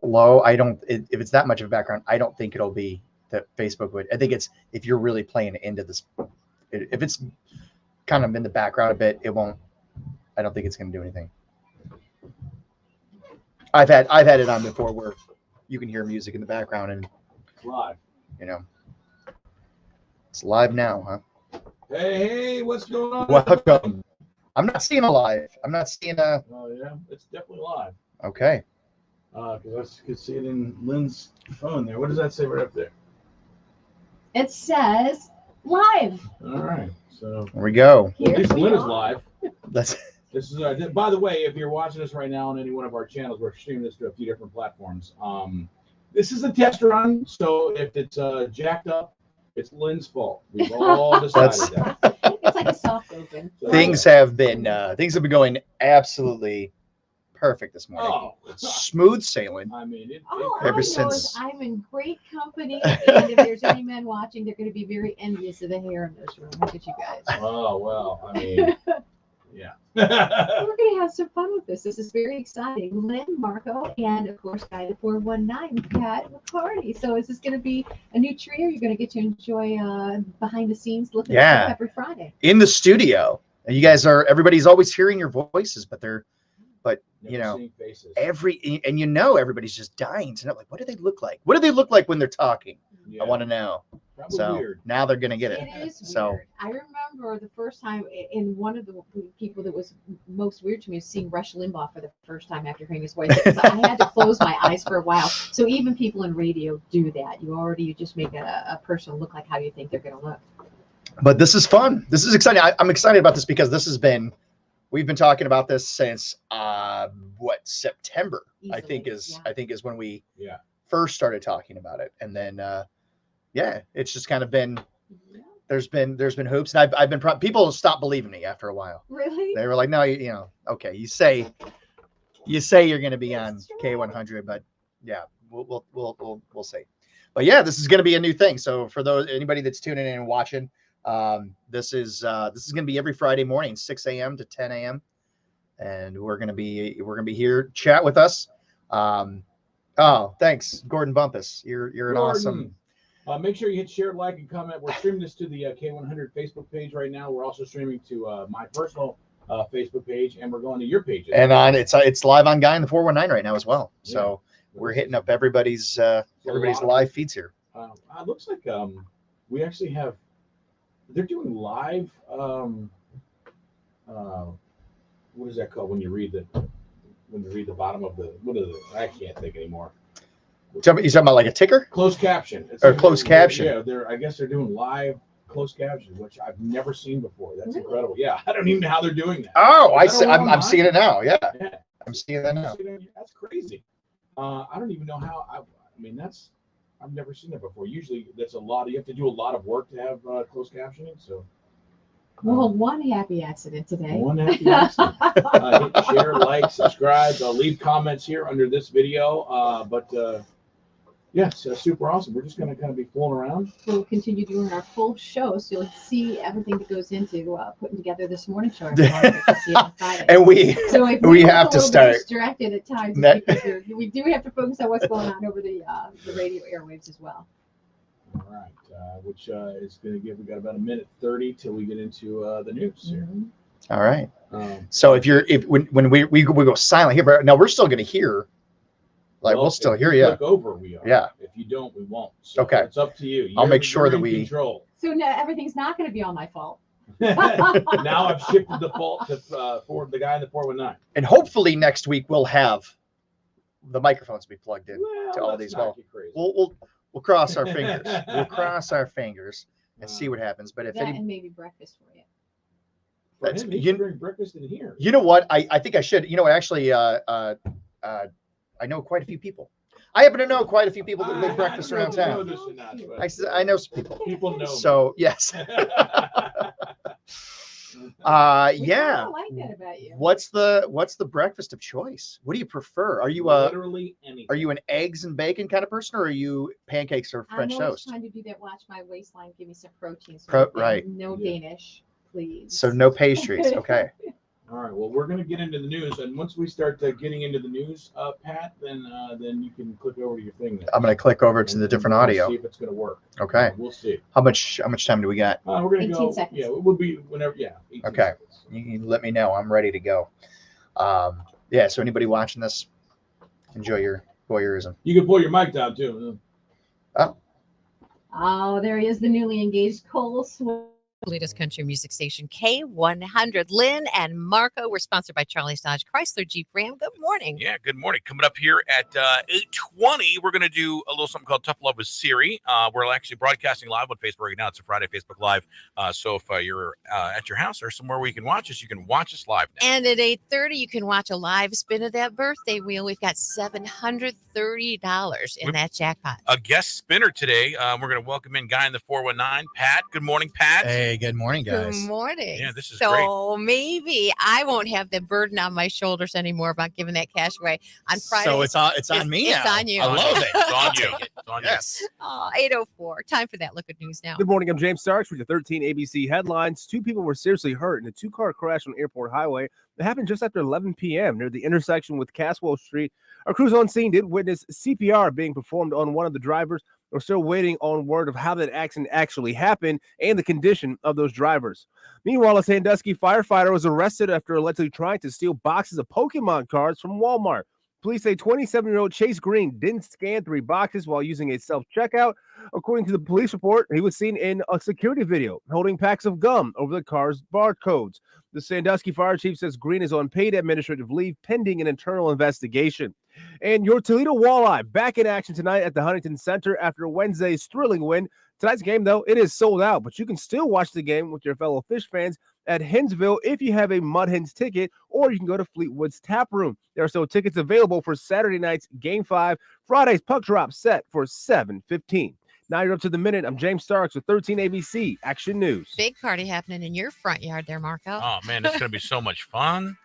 low, I don't. If it's that much of a background, I don't think it'll be that Facebook would. I think it's if you're really playing into this. If it's kind of in the background a bit, it won't. I don't think it's going to do anything. I've had it on before where you can hear music in the background and live. It's live now, huh? Hey, what's going on? Welcome. I'm not seeing a live. I'm not seeing a. Oh yeah, it's definitely live. Okay. Because I could see it in Lynn's phone there. What does that say right up there? It says live. All right, so There we go. at least Lynn is live. That's. This is. By the way, if you're watching us right now on any one of our channels, we're streaming this to a few different platforms. This is a test run, so if it's jacked up, it's Lynn's fault. We've all decided that. It's like a soft open. So, Things have been going absolutely perfect this morning. Oh, Smooth sailing. I mean, All Ever I know since- is I'm in great company, and if there's any men watching, they're going to be very envious of the hair in this room. Look at you guys. Oh well, I mean, yeah. We're going to have some fun with this. This is very exciting. Lynn, Marco, and of course, Guy the 419, Pat McCarty. So is this going to be a new trio? You're going to get to enjoy behind the scenes looking at stuff every Friday. In the studio. And you guys everybody's always hearing your voices, but Never seen faces. everybody's just dying to know, like, what do they look like? What do they look like when they're talking? Yeah, I want to know. probably So weird. now they're going to get it. It is So- weird. I remember the first time in one of the people that was most weird to me was seeing Rush Limbaugh for the first time after hearing his voice. Because I had to close my eyes for a while. So even people in radio do that. You just make a person look like how you think they're going to look. But this is fun. This is exciting. I'm excited about this because we've been talking about this since September. I think is when we first started talking about it, and then it's just kind of been there's been hoops, and I've been people stopped believing me after a while. Really? They were like, no, okay, you say you're going to be on K100, but yeah, we'll see. But yeah, this is going to be a new thing. So for anybody that's tuning in and watching. This is going to be every Friday morning, 6 a.m. to 10 a.m. And we're going to be here. Chat with us. Thanks, Gordon Bumpus. You're an awesome. Make sure you hit share, like, and comment. We're streaming this to the K100 Facebook page right now. We're also streaming to my personal Facebook page, and we're going to your page. And it's live on Guy in the 419 right now as well. So we're hitting up everybody's live feeds here. It looks like we actually have. They're doing live. What is that called when you read the bottom of the? I can't think anymore. You talking about like a ticker? Closed caption. Or closed caption. Yeah, I guess they're doing live closed caption, which I've never seen before. That's incredible. Yeah, I don't even know how they're doing that. Oh, I'm seeing it now. Yeah, I'm seeing that now. That's crazy. I don't even know how. I've never seen that before. Usually, that's a lot. You have to do a lot of work to have closed captioning. So, well, one happy accident today. One happy accident. Hit share, like, subscribe. Leave comments here under this video. Yes, super awesome. We're just going to kind of be fooling around. We'll continue doing our full show, so you'll see everything that goes into putting together this morning show. And we have to start distracted at times because we do have to focus on what's going on over the radio airwaves as well. All right, which is going to give. We got about 1:30 till we get into the news here. All right. So when we go silent here, but now we're still going to hear. We'll still hear you. Click over, we are. Yeah. If you don't, we won't. So okay. It's up to you. I'll make sure that we control. So now everything's not going to be all my fault. Now I've shifted the fault to for the guy in the 419. And hopefully next week we'll have the microphones be plugged in to all these. We'll cross our fingers. We'll cross our fingers and see what happens. But and maybe breakfast for you. You can bring breakfast in here. You know what? I think I should. Actually, I know quite a few people. I happen to know quite a few people that make breakfast around town. I know some people. People know. So yes. I like that about you. What's the breakfast of choice? What do you prefer? Are you literally anything? Are you an eggs and bacon kind of person, or are you pancakes or French toast? I'm trying to do that. Watch my waistline. Give me some protein. Right. No Danish, please. So no pastries. Okay. All right. Well, we're going to get into the news, and once we start getting into the news, Pat, then you can click over to your thing. I'm going to click over to the different we'll audio. See if it's going to work. Okay. We'll see. How much time do we got? We're going to 18 go. seconds. Yeah, it would be whenever. Yeah. 18 Okay. seconds. You let me know. I'm ready to go. So anybody watching this, enjoy your voyeurism. You can pull your mic down too. Oh, there he is, the newly engaged Cole Swindell. Toledo's country music station K100. Lynn and Marco. We're sponsored by Charlie's Dodge Chrysler Jeep Ram. Good morning. Yeah, good morning. Coming up here at 8:20, we're going to do a little something called Tough Love with Siri. We're actually broadcasting live on Facebook right now. It's a Friday Facebook Live. So if you're at your house or somewhere where you can watch us, you can watch us live now. And at 8:30, you can watch a live spin of that birthday wheel. We've got $730 in that jackpot. A guest spinner today. We're going to welcome in Guy in the 419, Pat. Good morning, Pat. Hey, good morning, Good guys. morning. Yeah, this is so maybe I won't have the burden on my shoulders anymore about giving that cash away on Friday. So it's on me It's now. on you. I love it. It's on you. It's on you. Yes. 8:04. Time for that look at news now. Good morning. I'm James Starks with the 13 ABC headlines. 2 people were seriously hurt in a 2-car crash on Airport Highway. It happened just after 11 p.m. near the intersection with Caswell Street. Our crews on scene did witness CPR being performed on one of the drivers. We're still waiting on word of how that accident actually happened and the condition of those drivers. Meanwhile, a Sandusky firefighter was arrested after allegedly trying to steal boxes of Pokemon cards from Walmart. Police say 27-year-old Chase Green didn't scan 3 boxes while using a self-checkout. According to the police report, he was seen in a security video holding packs of gum over the car's barcodes. The Sandusky fire chief says Green is on paid administrative leave pending an internal investigation. And your Toledo Walleye back in action tonight at the Huntington Center after Wednesday's thrilling win. Tonight's game, though, it is sold out, but you can still watch the game with your fellow fish fans at Hinsville if you have a Mud Hens ticket, or you can go to Fleetwood's Tap Room. There are still tickets available for Saturday night's Game 5. Friday's puck drop set for 7:15. Now you're up to the minute. I'm James Starks with 13 ABC Action News. Big party happening in your front yard there, Marco. Oh, man, it's going to be so much fun.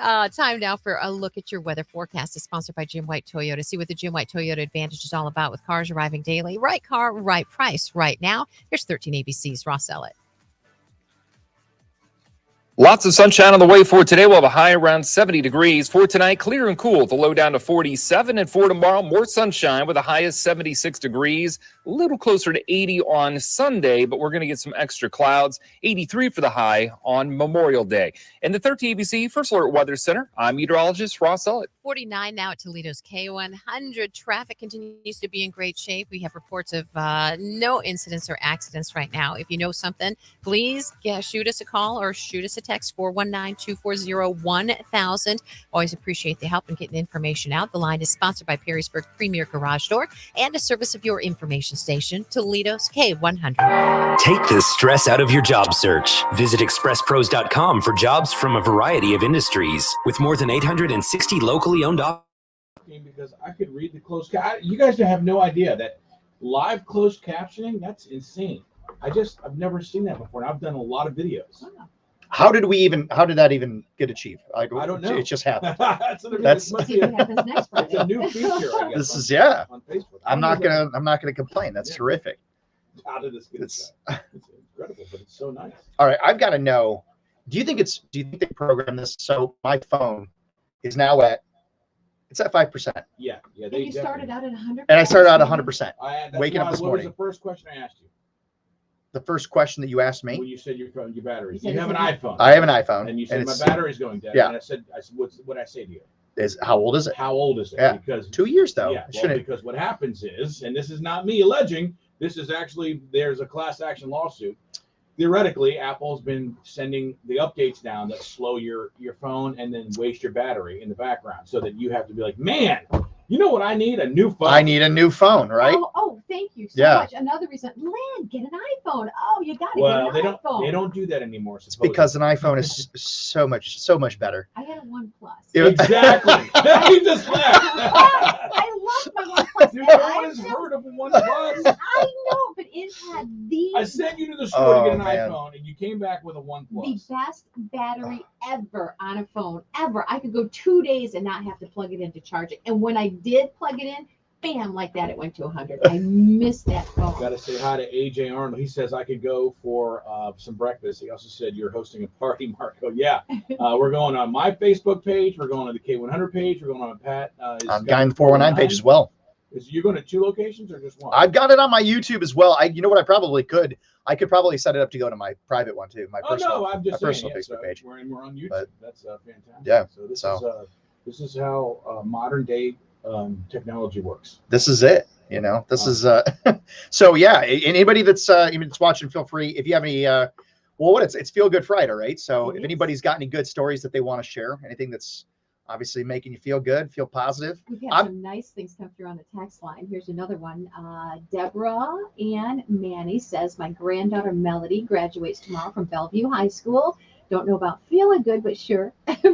Time now for a look at your weather forecast. Is sponsored by Jim White Toyota. See what the Jim White Toyota Advantage is all about with cars arriving daily. Right car, right price, right now. Here's 13 ABC's Ross Ellett. Lots of sunshine on the way for today. We'll have a high around 70 degrees. For tonight, clear and cool. The low down to 47. And for tomorrow, more sunshine with a high of 76 degrees. A little closer to 80 on Sunday, but we're going to get some extra clouds. 83 for the high on Memorial Day. In the 13 ABC First Alert Weather Center, I'm meteorologist Ross Ellett. 49 now at Toledo's K100. Traffic continues to be in great shape. We have reports of no incidents or accidents right now. If you know something, please shoot us a call or shoot us a text, 419-240-1000. Always appreciate the help in getting information out. The line is sponsored by Perrysburg Premier Garage Door and a service of your information station, Toledo's K100. Take the stress out of your job search. Visit expresspros.com for jobs from a variety of industries with more than 860 locally owned offices. Because I could read the closed you guys have no idea that live closed captioning, that's insane. I've never seen that before. And I've done a lot of videos. How did that even get achieved? I don't know. It just happened. That's Let's see what happens next Friday. It's a new feature, I guess. This is, yeah. On Facebook. I'm not gonna complain. That's terrific. How did this get It's incredible, but it's so nice. all right. I've got to know. Do you think they programmed this so my phone is now at 5%? Yeah. And you started out at 100%. And I started out 100%. Waking up this morning. What was the first question I asked you? The first question that you asked me. When you said your battery. You said You have an iPhone. I have an iPhone. And you said my it's- battery's going dead. Yeah. And I said, what did I say to you? Is how old is it? How old is it? Yeah. Because 2 years though. Yeah, It shouldn't. because what happens is, and this is not me alleging, this is actually, there's a class action lawsuit. Theoretically, Apple's been sending the updates down that slow your phone and then waste your battery in the background so that you have to be like, man, you know what I need? A new phone. I need a new phone, right? Oh, thank you so Yeah. much. Another reason, Lynn, get an iPhone. Oh, you got to Well, get an they iPhone. don't do that anymore. It's because an iPhone is so much better. I had a OnePlus. Yeah. Exactly. He just laughed. I love my OnePlus. Dude, no one has heard of one plus. I know, but it had the I sent you to the store to get an Oh, man. iPhone, and you came back with a one the plus. best battery ever on a phone ever. I could go 2 days and not have to plug it in to charge it. And when I did plug it in, bam, like that, it went to 100. I missed that phone. Got to say hi to AJ Arnold. He says I could go for some breakfast. He also said you're hosting a party, Marco. Yeah, we're going on my Facebook page. We're going on the K100 page. We're going on Pat. I'm Guy in the 419 page as well. Is you going to 2 locations or just one? I've got it on my YouTube as well. You know what? I could probably set it up to go to my private one too. My personal Facebook page. We're on YouTube. But, that's fantastic. Yeah. So this is how modern day technology works. This is it. You know, this is so yeah. Anybody that's even that's watching, feel free. If you have any, it's Feel Good Friday, right? So if anybody's got any good stories that they want to share, anything that's obviously making you feel good, feel positive. We've had some nice things come through on the text line. Here's another one. Deborah Ann Manny says, my granddaughter Melody graduates tomorrow from Bellevue High School. Don't know about feeling good, but sure,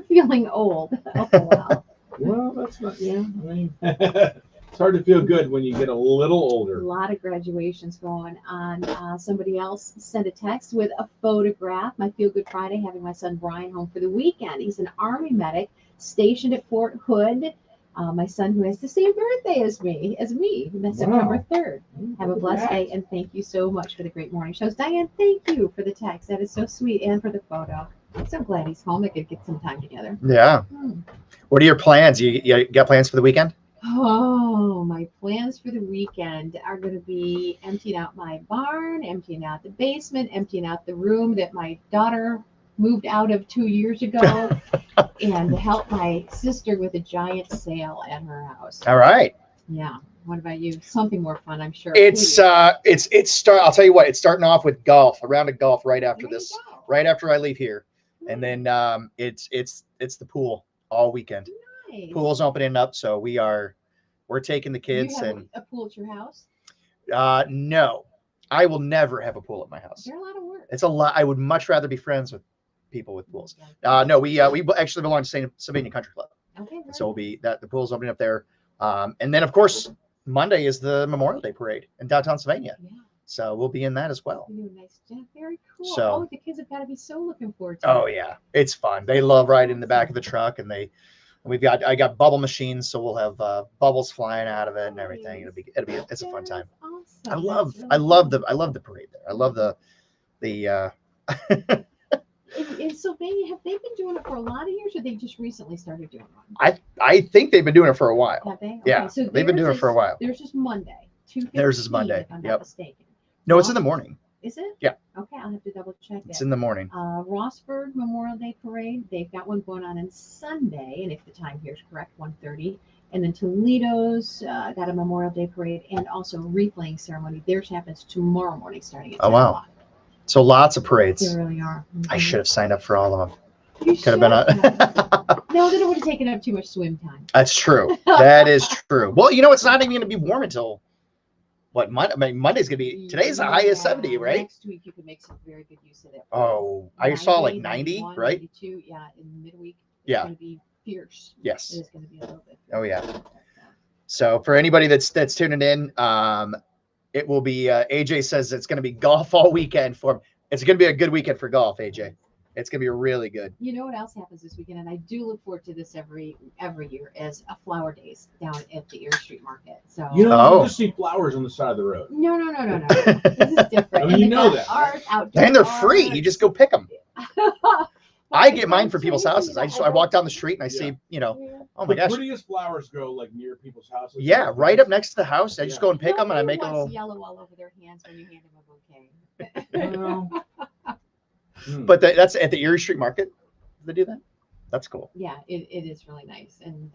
feeling old. Oh, wow. Well, that's not, I mean, it's hard to feel good when you get a little older. A lot of graduations going on. Somebody else sent a text with a photograph. My Feel Good Friday, having my son Brian home for the weekend. He's an Army medic stationed at Fort Hood. My son, who has the same birthday as me, that's September 3rd. Have a blessed day, and thank you so much for the great morning shows. Diane, thank you for the text. That is so sweet, and for the photo. I'm so glad he's home. They could get some time together. Yeah. What are your plans? You got plans for the weekend? Oh, my plans for the weekend are going to be emptying out my barn, emptying out the basement, emptying out the room that my daughter moved out of 2 years ago, and help my sister with a giant sale at her house. All right. Yeah. What about you? Something more fun, I'm sure. I'll tell you what, it's starting off with golf, a round of golf right after this, right after I leave here. And then it's the pool all weekend. Nice. Pool's opening up, so we're taking the kids. You have and a pool at your house? No, I will never have a pool at my house. They're a lot of work. It's a lot. I would much rather be friends with people with pools. No, we actually belong to Sylvania Country Club. Okay. So we'll be the pool's opening up there. And then of course Monday is the Memorial Day parade in downtown Sylvania. Yeah. So we'll be in that as well. Nice. Very cool. So, the kids have got to be so looking forward to it. Oh yeah, it's fun. They love riding in the back of the truck, and I got bubble machines, so we'll have bubbles flying out of it and everything. It's a fun time. Awesome. I love the parade there. I love the In Sylvania, have they been doing it for a lot of years, or they just recently started doing it? I think they've been doing it for a while. Have they? Okay, Yeah, so they've been doing it for a while. Theirs is Monday. Theirs is Monday. If I'm not mistaken. No, it's in the morning. Is it? Yeah. Okay, I'll have to double check that. It's in the morning. Rossford Memorial Day Parade. They've got one going on Sunday, and if the time here is correct, 1:30. And then Toledo's got a Memorial Day Parade and also a wreath-laying ceremony. Theirs happens tomorrow morning, starting at 10 o'clock. So lots of parades. They really are. Mm-hmm. I should have signed up for all of them. You could have been No, then it would have taken up too much swim time. That's true. That is true. Well, it's not even going to be warm until what? Monday's going to be. Today's the high of 70, right? Next week you could make some very good use of that. Oh, I saw like 90, right? 92, yeah, in midweek. It's Yeah. going to be fierce. Yes. It is going to be a little bit. Oh yeah. So for anybody that's tuning in, it will be. AJ says it's going to be golf all weekend for him. It's going to be a good weekend for golf, AJ. It's going to be really good. You know what else happens this weekend, and I do look forward to this every year, is a flower days down at the Erie Street Market. So you don't just see flowers on the side of the road. No. This is different. I mean, you know that. Art, outdoor And they're free. art. You just go pick them. I I get mine for people's houses. I walk down the street and I see, oh my The gosh. prettiest flowers grow like near people's houses. Yeah, right up next to the house. I just go and pick them and I make a Nobody little. wants yellow all over their hands when you hand them a bouquet. But that's at the Erie Street Market. They do that. That's cool. Yeah, it is really nice. And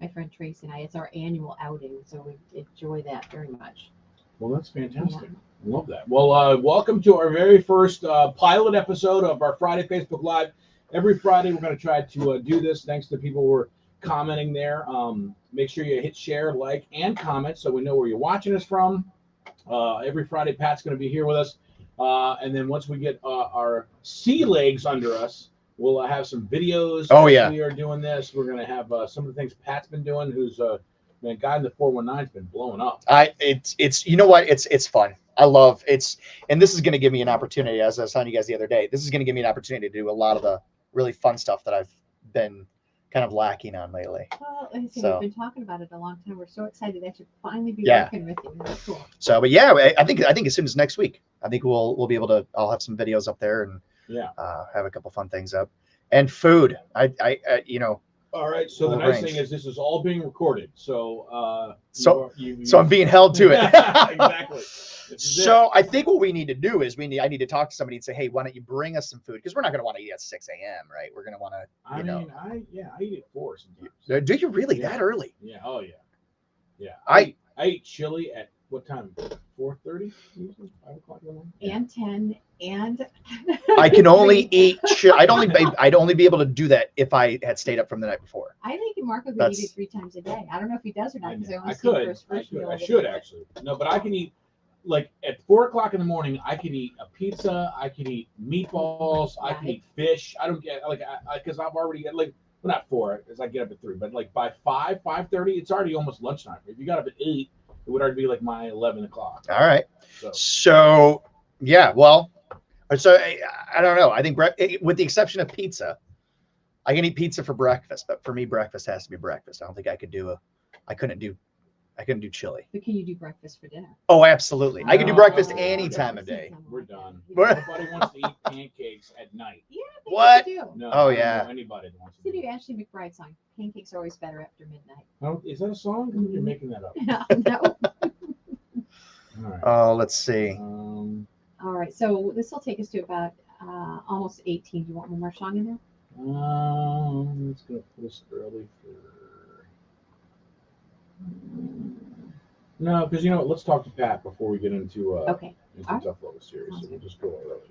my friend Tracy and it's our annual outing, so we enjoy that very much. Well, that's fantastic. I love that. Well, welcome to our very first pilot episode of our Friday Facebook Live. Every Friday, we're going to try to do this. Thanks to people who are commenting there. Make sure you hit share, like, and comment so we know where you're watching us from. Every Friday, Pat's going to be here with us. And then once we get our sea legs under us, we'll have some videos. Oh, yeah. We are doing this. We're going to have some of the things Pat's been doing, who's guy in the 419's been blowing up. It's you know what? It's fun. I love and this is going to give me an opportunity, as I was telling you guys the other day, this is going to give me an opportunity to do a lot of the really fun stuff that I've been kind of lacking on lately. Well, like I said, So- we've been talking about it a long time. We're so excited that you'll finally be Yeah. working with you. That's cool. So, but yeah, I think as soon as next week, I think we'll be able to. I'll have some videos up there and Yeah. have a couple fun things up. And food, I you know, All right. So the Full nice range. thing is this is all being recorded. So So I'm being held to it. Exactly. This is it. So I think what we need to do is I need to talk to somebody and say, hey, why don't you bring us some food? Because we're not going to want to eat at 6 a.m., right? We're going to want to, I you know. mean, I eat at 4 sometimes. Do you really Yeah. that early? Yeah. Oh yeah. Yeah. I eat chili at what time? 4:30 usually. 5 o'clock in the morning. And 10 and I can only 3. eat. I'd only be able to do that if I had stayed up from the night before. I think Marco could That's- eat it 3 times a day. I don't know if he does or not because I only I see him for could. his first meal. I of the should day. actually. No, but I can eat like at 4 o'clock in the morning. I can eat a pizza. I can eat meatballs. I can Right. eat fish. I don't get like because I've already got like well, not 4 because I get up at 3, but like by 5:30, it's already almost lunchtime. If you got up at 8, it would already be like my 11 o'clock. All right. So So yeah, well, so I don't know. I think with the exception of pizza, I can eat pizza for breakfast, but for me, breakfast has to be breakfast. I don't think I couldn't do chili. But can you do breakfast for dinner? Oh, absolutely. I can do No. breakfast Oh, any okay. time of day. we're done. What? Nobody wants to eat pancakes at night. Yeah, I think What? you do. No. Oh, I don't yeah. know anybody that wants to To do do that. Ashley McBride song. Pancakes are always better after midnight. Oh, is that a song? You're making that up. No. All right. Let's see. All right. So this will take us to about almost 18. Do you want one more song in there? Let's go put this early for. No, because you know what? Let's talk to Pat before we get into Okay. into All right. Tough Love series. Sounds So we'll good. just go early.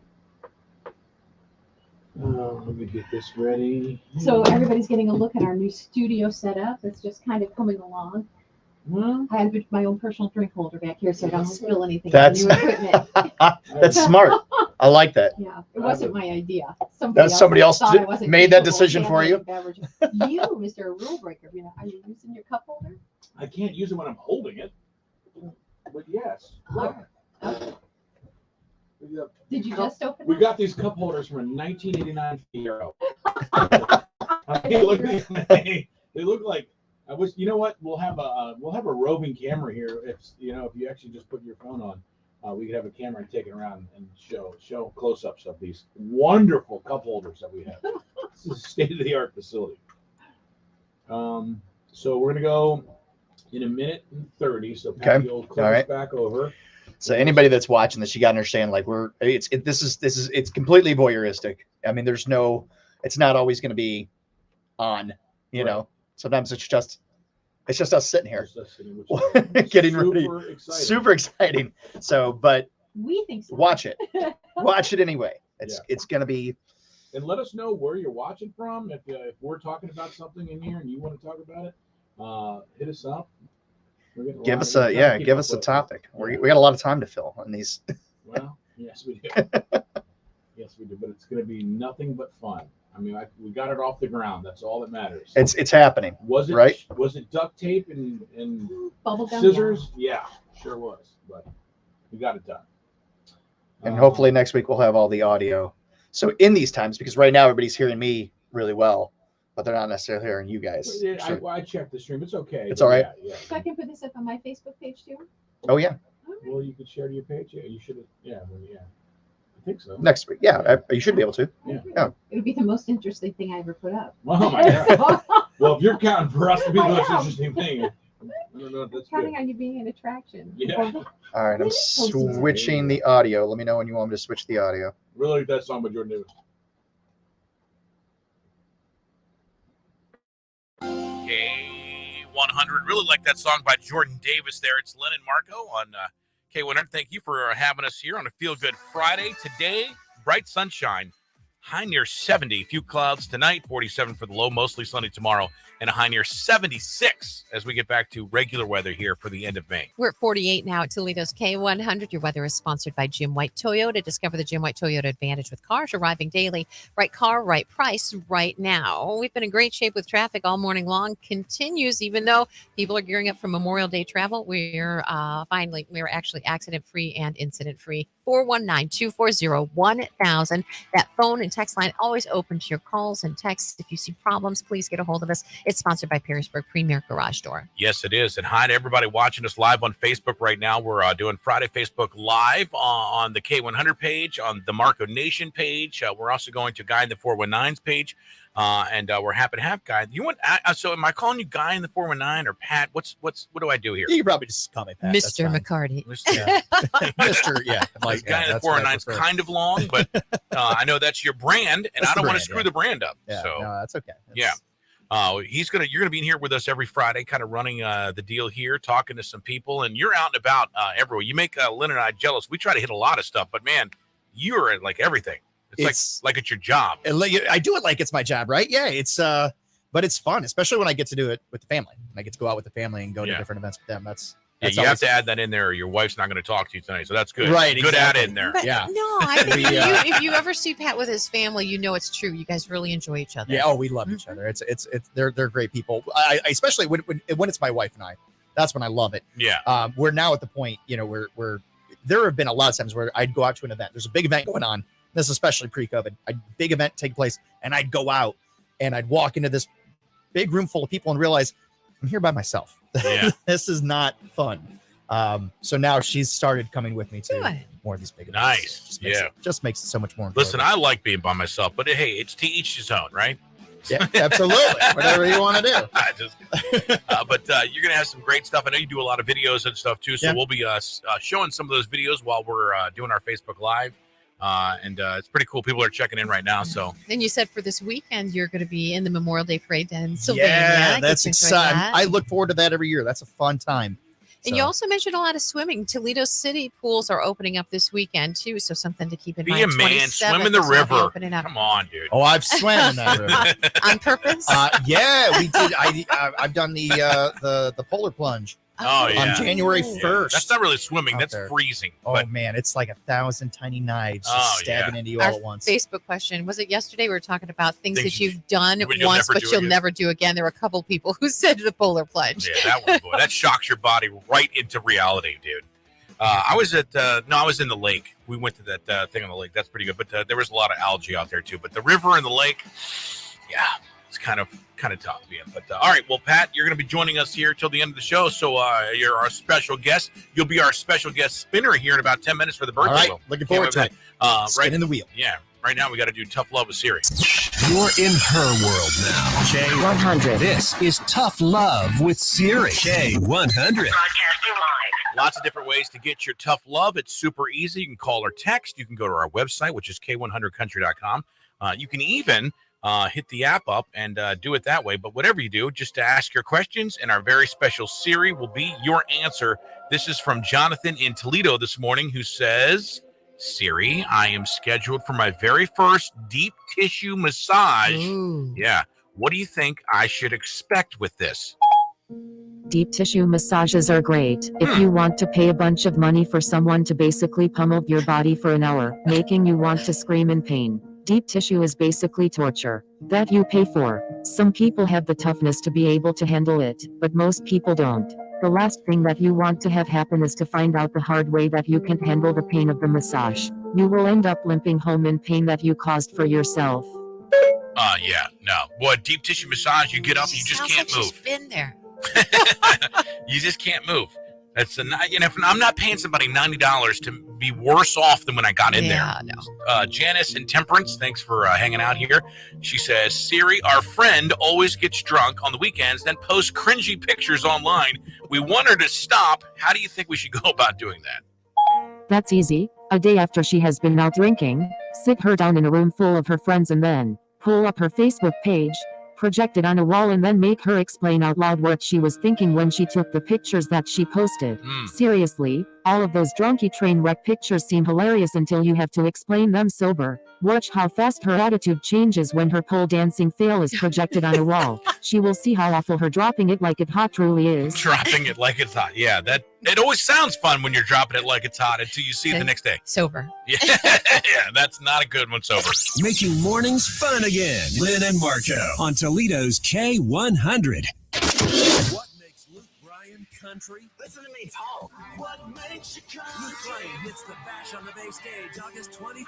Let me get this ready. So everybody's getting a look at our new studio setup. It's just kind of coming along. Well, I have my own personal drink holder back here so I don't spill anything That's- on new equipment. That's smart. I like that. Yeah, it wasn't my idea. That's somebody else thought it wasn't made that capable of decision for you? handling beverages. You, Mr. Rule Breaker, are you using your cup holder? I can't use it when I'm holding it. But yes, look. Okay. We got- Did you just open We it? got these cup holders from a 1989 Fiero. I mean, look at these. They look like I wish. You know what? We'll have a roving camera here. If you actually just put your phone on, we could have a camera and take it around and show close-ups of these wonderful cup holders that we have. This is a state-of-the-art facility. So we're gonna go in a minute and 30. So Pat, Okay. you'll click All us right. back over. So anybody that's watching this, you got to understand, like it's completely voyeuristic. I mean, it's not always going to be on, Right. know, sometimes it's just us sitting here Just us sitting, which is getting ready. super exciting. Super exciting. So, but We think so. watch it anyway. Yeah. It's going to be, And let us know where you're watching from. If we're talking about something in here and you want to talk about it, hit us up. We're getting give lot us of- a, we're trying to yeah, keep give up us a with it. topic. Yeah. We got a lot of time to fill on these. Well, yes, we do. Yes, we do. But it's going to be nothing but fun. I mean, we got it off the ground. That's all that matters. It's happening. Was it right? Was it duct tape and Bubble gum. scissors? Yeah, sure was. But we got it done. And hopefully next week we'll have all the audio. So in these times, because right now everybody's hearing me really well, but they're not necessarily hearing you guys. Yeah, So- I checked the stream. It's okay. It's but all right. Yeah, So I can put this up on my Facebook page too? oh yeah, All right. Well, you could share to your page. Yeah, you should have. Yeah, well, yeah. I think so. next week. Yeah, you should be able to. Yeah. Yeah. It would be the most interesting thing I ever put up. Oh my god. Well, if you're counting for us to be the I most am. interesting thing, I don't know if that's good. Counting on you being an attraction. Yeah. All right, I'm switching the audio. Let me know when you want me to switch the audio. Really like that song by Jordan Davis. K100. Really like that song by Jordan Davis there. It's Lynn and Marco on K100. Thank you for having us here on a Feel Good Friday. Today, bright sunshine, high near 70. Few clouds tonight, 47 for the low, mostly sunny tomorrow, and a high near 76 as we get back to regular weather here for the end of May. We're at 48 now at Toledo's K100. Your weather is sponsored by Jim White Toyota. Discover the Jim White Toyota advantage with cars arriving daily. Right car, right price, right now. We've been in great shape with traffic all morning long. Continues, even though people are gearing up for Memorial Day travel. We're actually accident-free and incident-free 419-240-1000. That phone and text line always open to your calls and texts. If you see problems, please get a hold of us. It's sponsored by Perrysburg Premier Garage Door. Yes, it is. And hi to everybody watching us live on Facebook right now. We're doing Friday Facebook Live on the K100 page, on the Marco Nation page. We're also going to Guy in the 419's page. And we're happy to have Guy. You want so am I calling you Guy in the 419 or Pat? What do I do here? You can probably just call me Pat. That's Mr. fine. McCarty. Mr. Yeah, like Guy in the that's what I 419's prefer. kind of long, but I know that's your brand, and That's I don't the want to brand, screw yeah. the brand up. Yeah, So no, that's okay. Yeah. You're gonna be in here with us every Friday, kind of running the deal here, talking to some people, and you're out and about everywhere. You make Lynn and I jealous. We try to hit a lot of stuff, but man, you're at like everything. It's like it's your job. I do it like it's my job, right? Yeah, it's but it's fun, especially when I get to do it with the family. When I get to go out with the family and go to different events with them. That's you have always- to add that in there, or your wife's not going to talk to you tonight. So that's good. Right, Good exactly. add in there. But Yeah. no, I think We, if you ever see Pat with his family, you know it's true. You guys really enjoy each other. Yeah. Oh, we love each other. It's they're great people. I especially when it's my wife and I. That's when I love it. Yeah. We're now at the point, we're there have been a lot of times where I'd go out to an event. There's a big event going on. This is especially pre-COVID. A big event take place, and I'd go out and I'd walk into this big room full of people and realize I'm here by myself. Yeah. This is not fun. So now she's started coming with me to Good. more of these big events. Nice. Just makes it so much more. Listen, enjoyable. I like being by myself, but hey, it's to each his own, right? Yeah, absolutely. Whatever you want to do. But you're gonna have some great stuff. I know you do a lot of videos and stuff too, so Yeah. we'll be showing some of those videos while we're doing our Facebook Live, and it's pretty cool. People are checking in right now, so And you said for this weekend you're going to be in the Memorial Day Parade in Sylvania. Yeah, Get that's to enjoy exciting. that. I look forward to that every year. That's a fun time. And you also mentioned a lot of swimming. Toledo City pools are opening up this weekend too, so something to keep in be mind. a man, swim in 27th the is when they'll be river. opening up. Come on, dude. Oh, I've swam in that river. On purpose? Yeah, we did. I've done the polar plunge Oh, yeah. on January Yeah. 1st. That's not really swimming. Out That's there. freezing. Oh But man, it's like 1,000 tiny knives Oh, just stabbing yeah. into you Our all at once. Facebook question, was it yesterday? We were talking about things Things that you've done but you'll once, never but do you'll again. never do again. There were a couple people who said the polar plunge. yeah, that one, boy, that shocks your body right into reality, dude. I was in the lake. We went to that thing on the lake. That's pretty good. But there was a lot of algae out there too. But the river and the lake, yeah, it's kind of tough. Yeah. But all right, well, Pat, you're going to be joining us here till the end of the show. So you're our special guest. You'll be our special guest spinner here in about 10 minutes for the birthday. All right, wheel. looking Can't forward wait to for it. that. Spinning the wheel. Yeah. Right now, we got to do Tough Love with Siri. You're in her world now. K100. This is Tough Love with Siri. K100. Lots of different ways to get your tough love. It's super easy. You can call or text. You can go to our website, which is k100country.com. You can even hit the app up and do it that way. But whatever you do, just to ask your questions, and our very special Siri will be your answer. This is from Jonathan in Toledo this morning, who says, Siri, I am scheduled for my very first deep tissue massage. Ooh. Yeah. What do you think I should expect with this? Deep tissue massages are great if you want to pay a bunch of money for someone to basically pummel your body for an hour, making you want to scream in pain. Deep tissue is basically torture that you pay for. Some people have the toughness to be able to handle it, but most people don't. The last thing that you want to have happen is to find out the hard way that you can't handle the pain of the massage. You will end up limping home in pain that you caused for yourself. Yeah, no. Boy, deep tissue massage, you get up, you just Sounds can't like move. she's been there. You just can't move. That's I'm not paying somebody $90 to be worse off than when I got in Yeah, there. no. Janice in Temperance, thanks for hanging out here. She says, Siri, our friend always gets drunk on the weekends, then posts cringy pictures online. We want her to stop. How do you think we should go about doing that? That's easy. A day after she has been out drinking, sit her down in a room full of her friends and then pull up her Facebook page, project it on a wall, and then make her explain out loud what she was thinking when she took the pictures that she posted. Seriously, all of those drunky train wreck pictures seem hilarious until you have to explain them sober. Watch how fast her attitude changes when her pole dancing fail is projected on a wall. She will see how awful her dropping it like it hot truly is. Dropping it like it's hot. Yeah, it always sounds fun when you're dropping it like it's hot until you see it the next day. Sober. Yeah, yeah, that's not a good one sober. Making mornings fun again. Lynn and Marco on Toledo's K100. What makes Luke Bryan country? Listen to me talk. What makes you country? Luke Bryan hits the Bash on the Bay stage August 24th.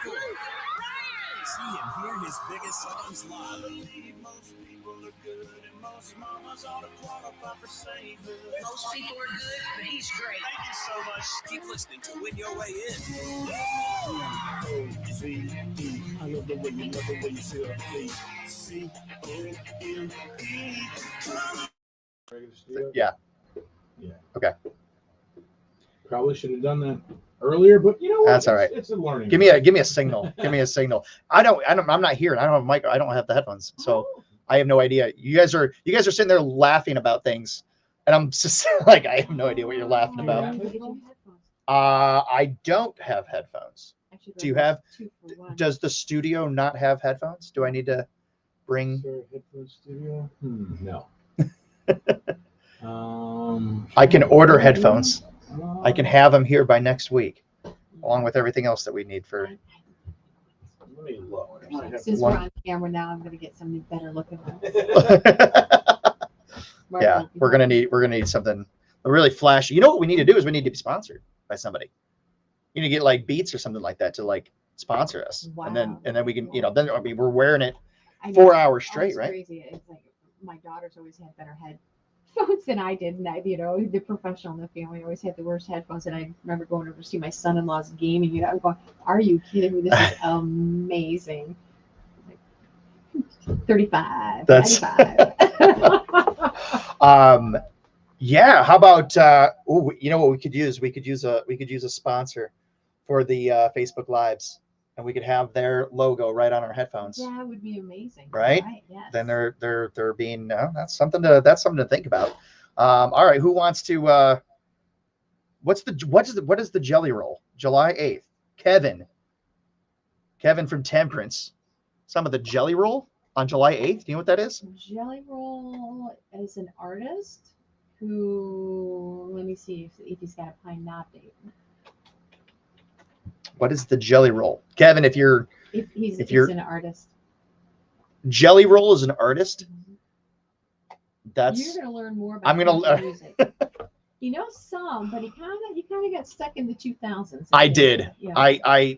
See and hear his biggest songs live. Most people are good and most mamas ought to qualify for sainthood. Most people are good, but he's great. Thank you so much. Keep listening to Win Your Way In. C-E, I love the way you say it. C-O-M-E. Yeah. Yeah. Okay. Probably should have done that earlier, but you know what? That's all right. It's a learning. Give me a signal. Give me a signal. I'm not here. I don't have a mic. I don't have the headphones, so I have no idea. You guys are sitting there laughing about things, and I'm just like, I have no idea what you're laughing about. I don't have headphones. Do you have? Does the studio not have headphones? Do I need to bring? Headphone studio? No. I can order headphones. I can have them here by next week, along with everything else that we need for. Let me lower. Since we're on camera now, I'm going to get something better looking. Yeah, we're gonna need something really flashy. You know what we need to do is we need to be sponsored by somebody. You need to get like Beats or something like that to like sponsor us, and then we can, then I mean we're wearing it 4 hours straight, right? Crazy. It's like my daughter's always had better headphones than I did, and the professional in the family always had the worst headphones. And I remember going over to see my son-in-law's gaming, I'm going, "Are you kidding me? This is amazing." Like, 35. That's 95. Yeah. How about you know what we could use? We could use a sponsor for the Facebook Lives, and we could have their logo right on our headphones. That would be amazing. Right? Yes. Then they're being that's something to think about. All right, who wants to what is the jelly roll? July 8th. Kevin from Temperance. Some of the jelly roll on July 8th. Do you know what that is? Jelly Roll is an artist who, let me see if he's got a Pine Knob date. What is the jelly roll? Kevin, if he's an artist. Jelly Roll is an artist? That's You're gonna learn more about I'm gonna learn music. You know some, but you kind of got stuck in the 2000s. I did. Yeah. I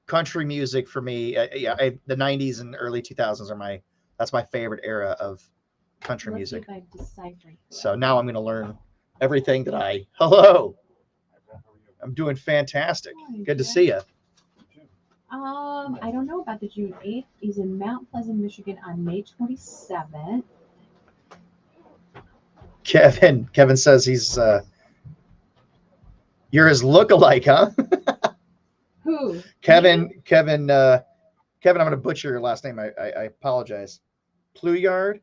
country music for me, the 90s and early 2000s that's my favorite era of country Let's see music. if I'm deciphering. So now I'm going to learn everything that hello. I'm doing fantastic. Hi, Good to Jeff. see you. I don't know about the June 8th. He's in Mount Pleasant, Michigan on May 27th. Kevin says he's you're his lookalike, huh? Who? Kevin, I'm going to butcher your last name. I apologize. Pluyard.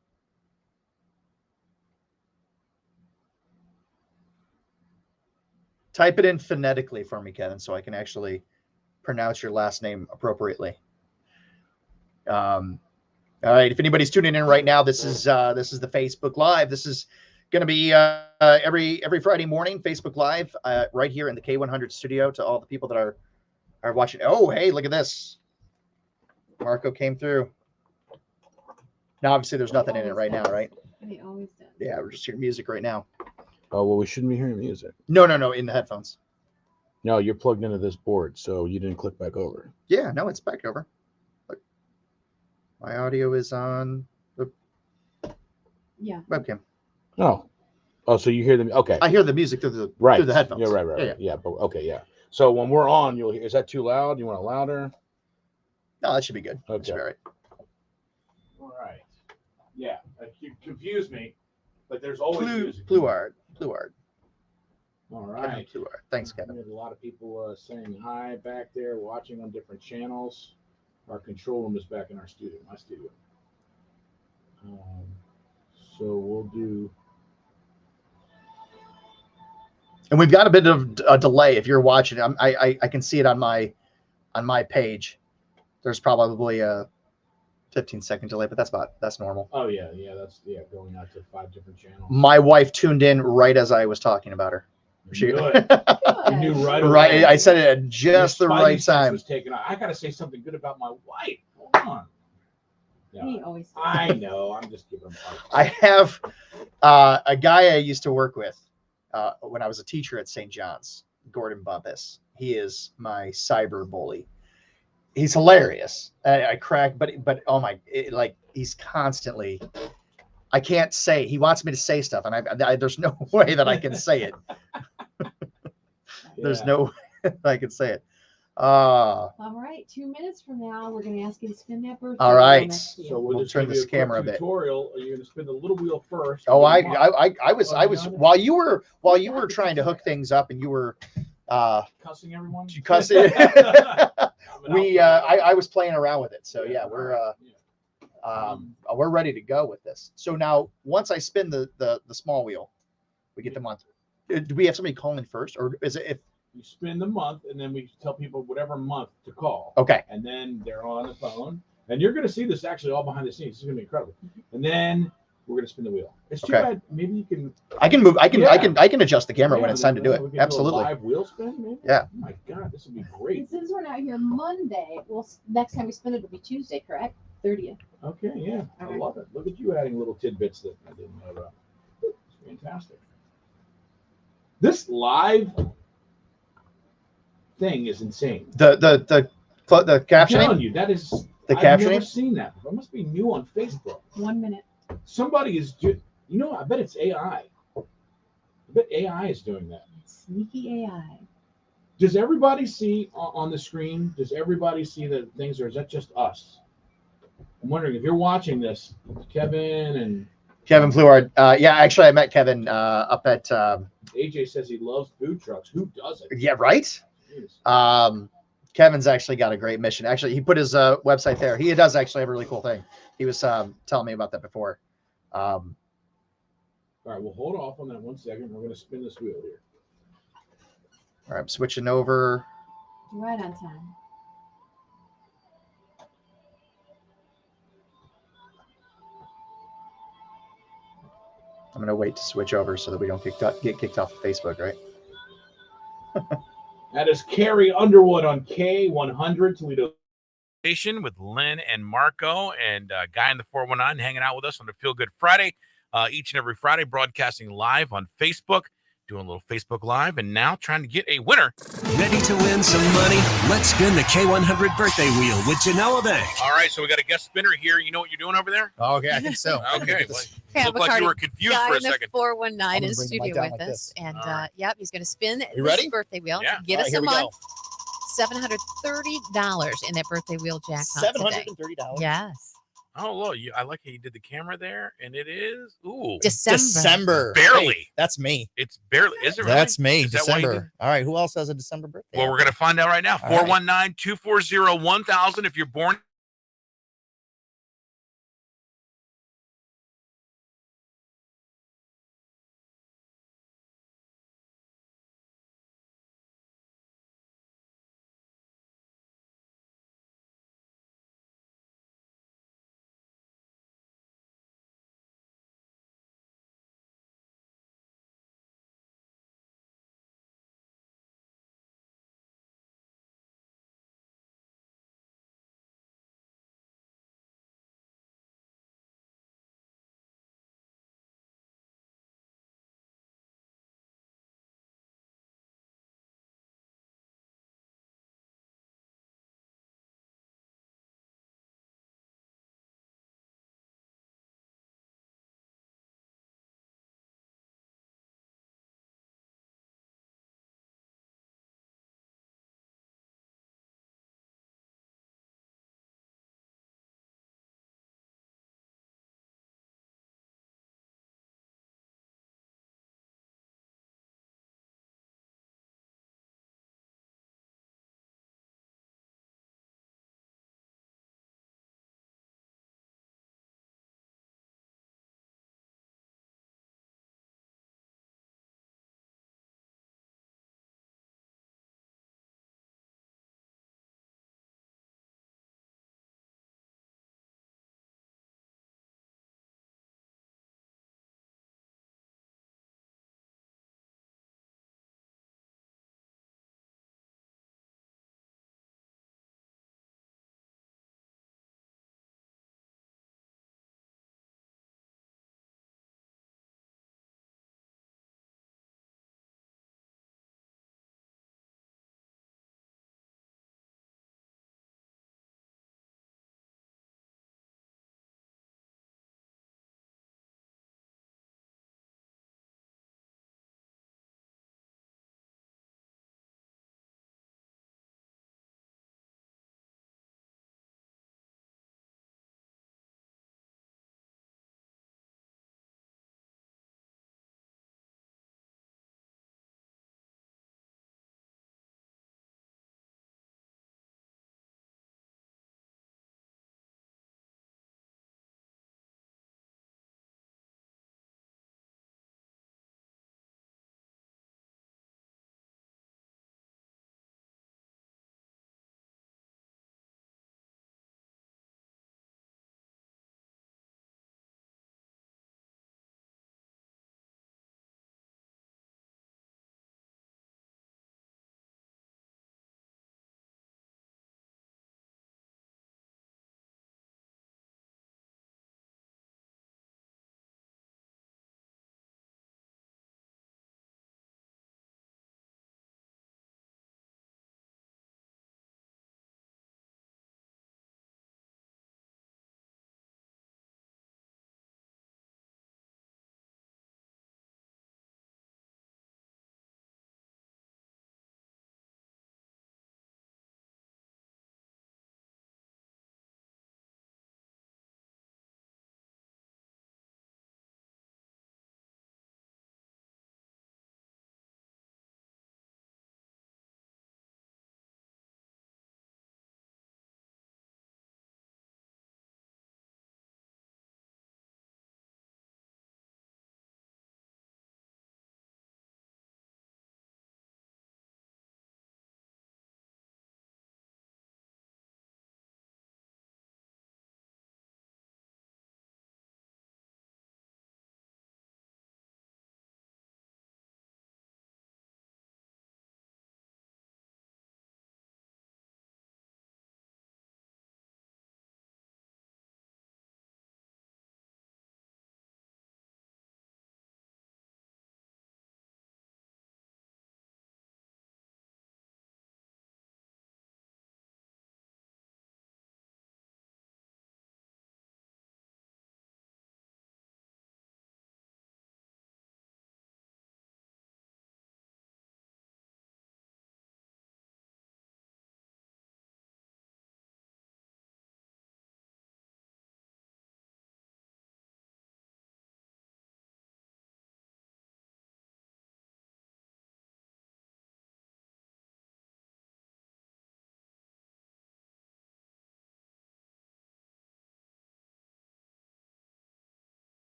Type it in phonetically for me, Kevin, so I can actually pronounce your last name appropriately. All right. If anybody's tuning in right now, this is the Facebook Live. This is going to be every Friday morning, Facebook Live, right here in the K100 studio. To all the people that are watching. Oh, hey, look at this. Marco came through. Now, obviously, there's nothing in it right now, right? He always does. Yeah, we're just hearing music right now. Oh, well, we shouldn't be hearing music. No, in the headphones. No, you're plugged into this board, so you didn't click back over. Yeah, no, it's back over. Look. My audio is on the webcam. Oh, so you hear them? Okay, I hear the music through the headphones. Yeah, right. Yeah, but okay, yeah. So when we're on, you'll hear. Is that too loud? You want it louder? No, that should be good. Okay. That should be all right. All right. Yeah, you confused me, but there's always music. Pluyard. All right. Pluyard. Thanks, Kevin. There's a lot of people saying hi back there, watching on different channels. Our control room is back in my studio. So we'll do. And we've got a bit of a delay. If you're watching, I can see it on my page. There's probably a 15-second delay, but that's normal. Oh yeah, that's going out to 5 different channels. My wife tuned in right as I was talking about her. She knew right away. Right, I said it at just the right time. Was taken out. I got to say something good about my wife. Hold on. Yeah, He always does. I know. I'm just giving him. I have a guy I used to work with. when I was a teacher at St. John's, Gordon Bumpus. He is my cyber bully. He's hilarious. I crack, but oh my, he's constantly. I can't say. He wants me to say stuff, and there's no way that I can say it. There's no way that I can say it. All right, 2 minutes from now, we're going to ask you to spin that birthday. All right. So We'll turn this camera a bit. Tutorial. You're going to spin the little wheel first. Oh, I was while you were trying to hook things up, and you were cussing everyone. Cussing. I was playing around with it. So yeah, we're ready to go with this. So now, once I spin the small wheel, we get the month. Do we have somebody call in first, or is it if you spin the month, and then we tell people whatever month to call? Okay. And then they're on the phone, and you're going to see this actually all behind the scenes. This is going to be incredible. And then we're going to spin the wheel. It's too bad. Maybe you can. I can move. I can adjust the camera when it's time to do it. Absolutely. Do a live wheel spin. Maybe? Yeah. Oh my God, this would be great. And since we're not here Monday, well, next time we spin it will be Tuesday, correct? 30th. Okay. Yeah. I love it. Look at you adding little tidbits that I didn't know about. It's fantastic. This live thing is insane. The captioning. I'm telling you, that is the I've captioning. never seen that before. It must be new on Facebook. 1 minute. Somebody is I bet it's AI. I bet AI is doing that. Sneaky AI. Does everybody see on the screen? Does everybody see the things, or is that just us? I'm wondering if you're watching this, Kevin Fluard. Yeah, actually, I met Kevin up at. AJ says he loves food trucks. Who doesn't? Yeah, right. Jeez. Kevin's actually got a great mission. Actually, he put his website there. He does actually have a really cool thing. He was telling me about that before. All right, we'll hold off on that 1 second. We're going to spin this wheel here. All right, I'm switching over. Right on time. I'm going to wait to switch over so that we don't get kicked off of Facebook, right? That is Carrie Underwood on K100 Toledo Station with Lynn and Marco and Guy in the 419 hanging out with us on the Feel Good Friday. Each and every Friday, broadcasting live on Facebook, doing a little Facebook Live, and now trying to get a winner. Ready to win some money? Let's spin the K100 birthday wheel with Genoa Bank. All right, so we got a guest spinner here. You know what you're doing over there? Oh, okay, I think so. Okay. Pat Looked like McCarty, you were confused Guy for a in the second. 419 in I'm gonna bring studio mine down with like us. this. And All right. yep, he's going to spin You this ready? birthday wheel. Yeah. Get All us right, here a we month. go. $730 in that birthday wheel jackpot today. $730. Yes. Oh, look, I like how you did the camera there, and it is December. Barely. Hey, that's me. It's barely. Is it really? That's me. Is that why you did- December. All right. Who else has a December birthday? Well, we're going to find out right now. All right. 419-240-1000 if you're born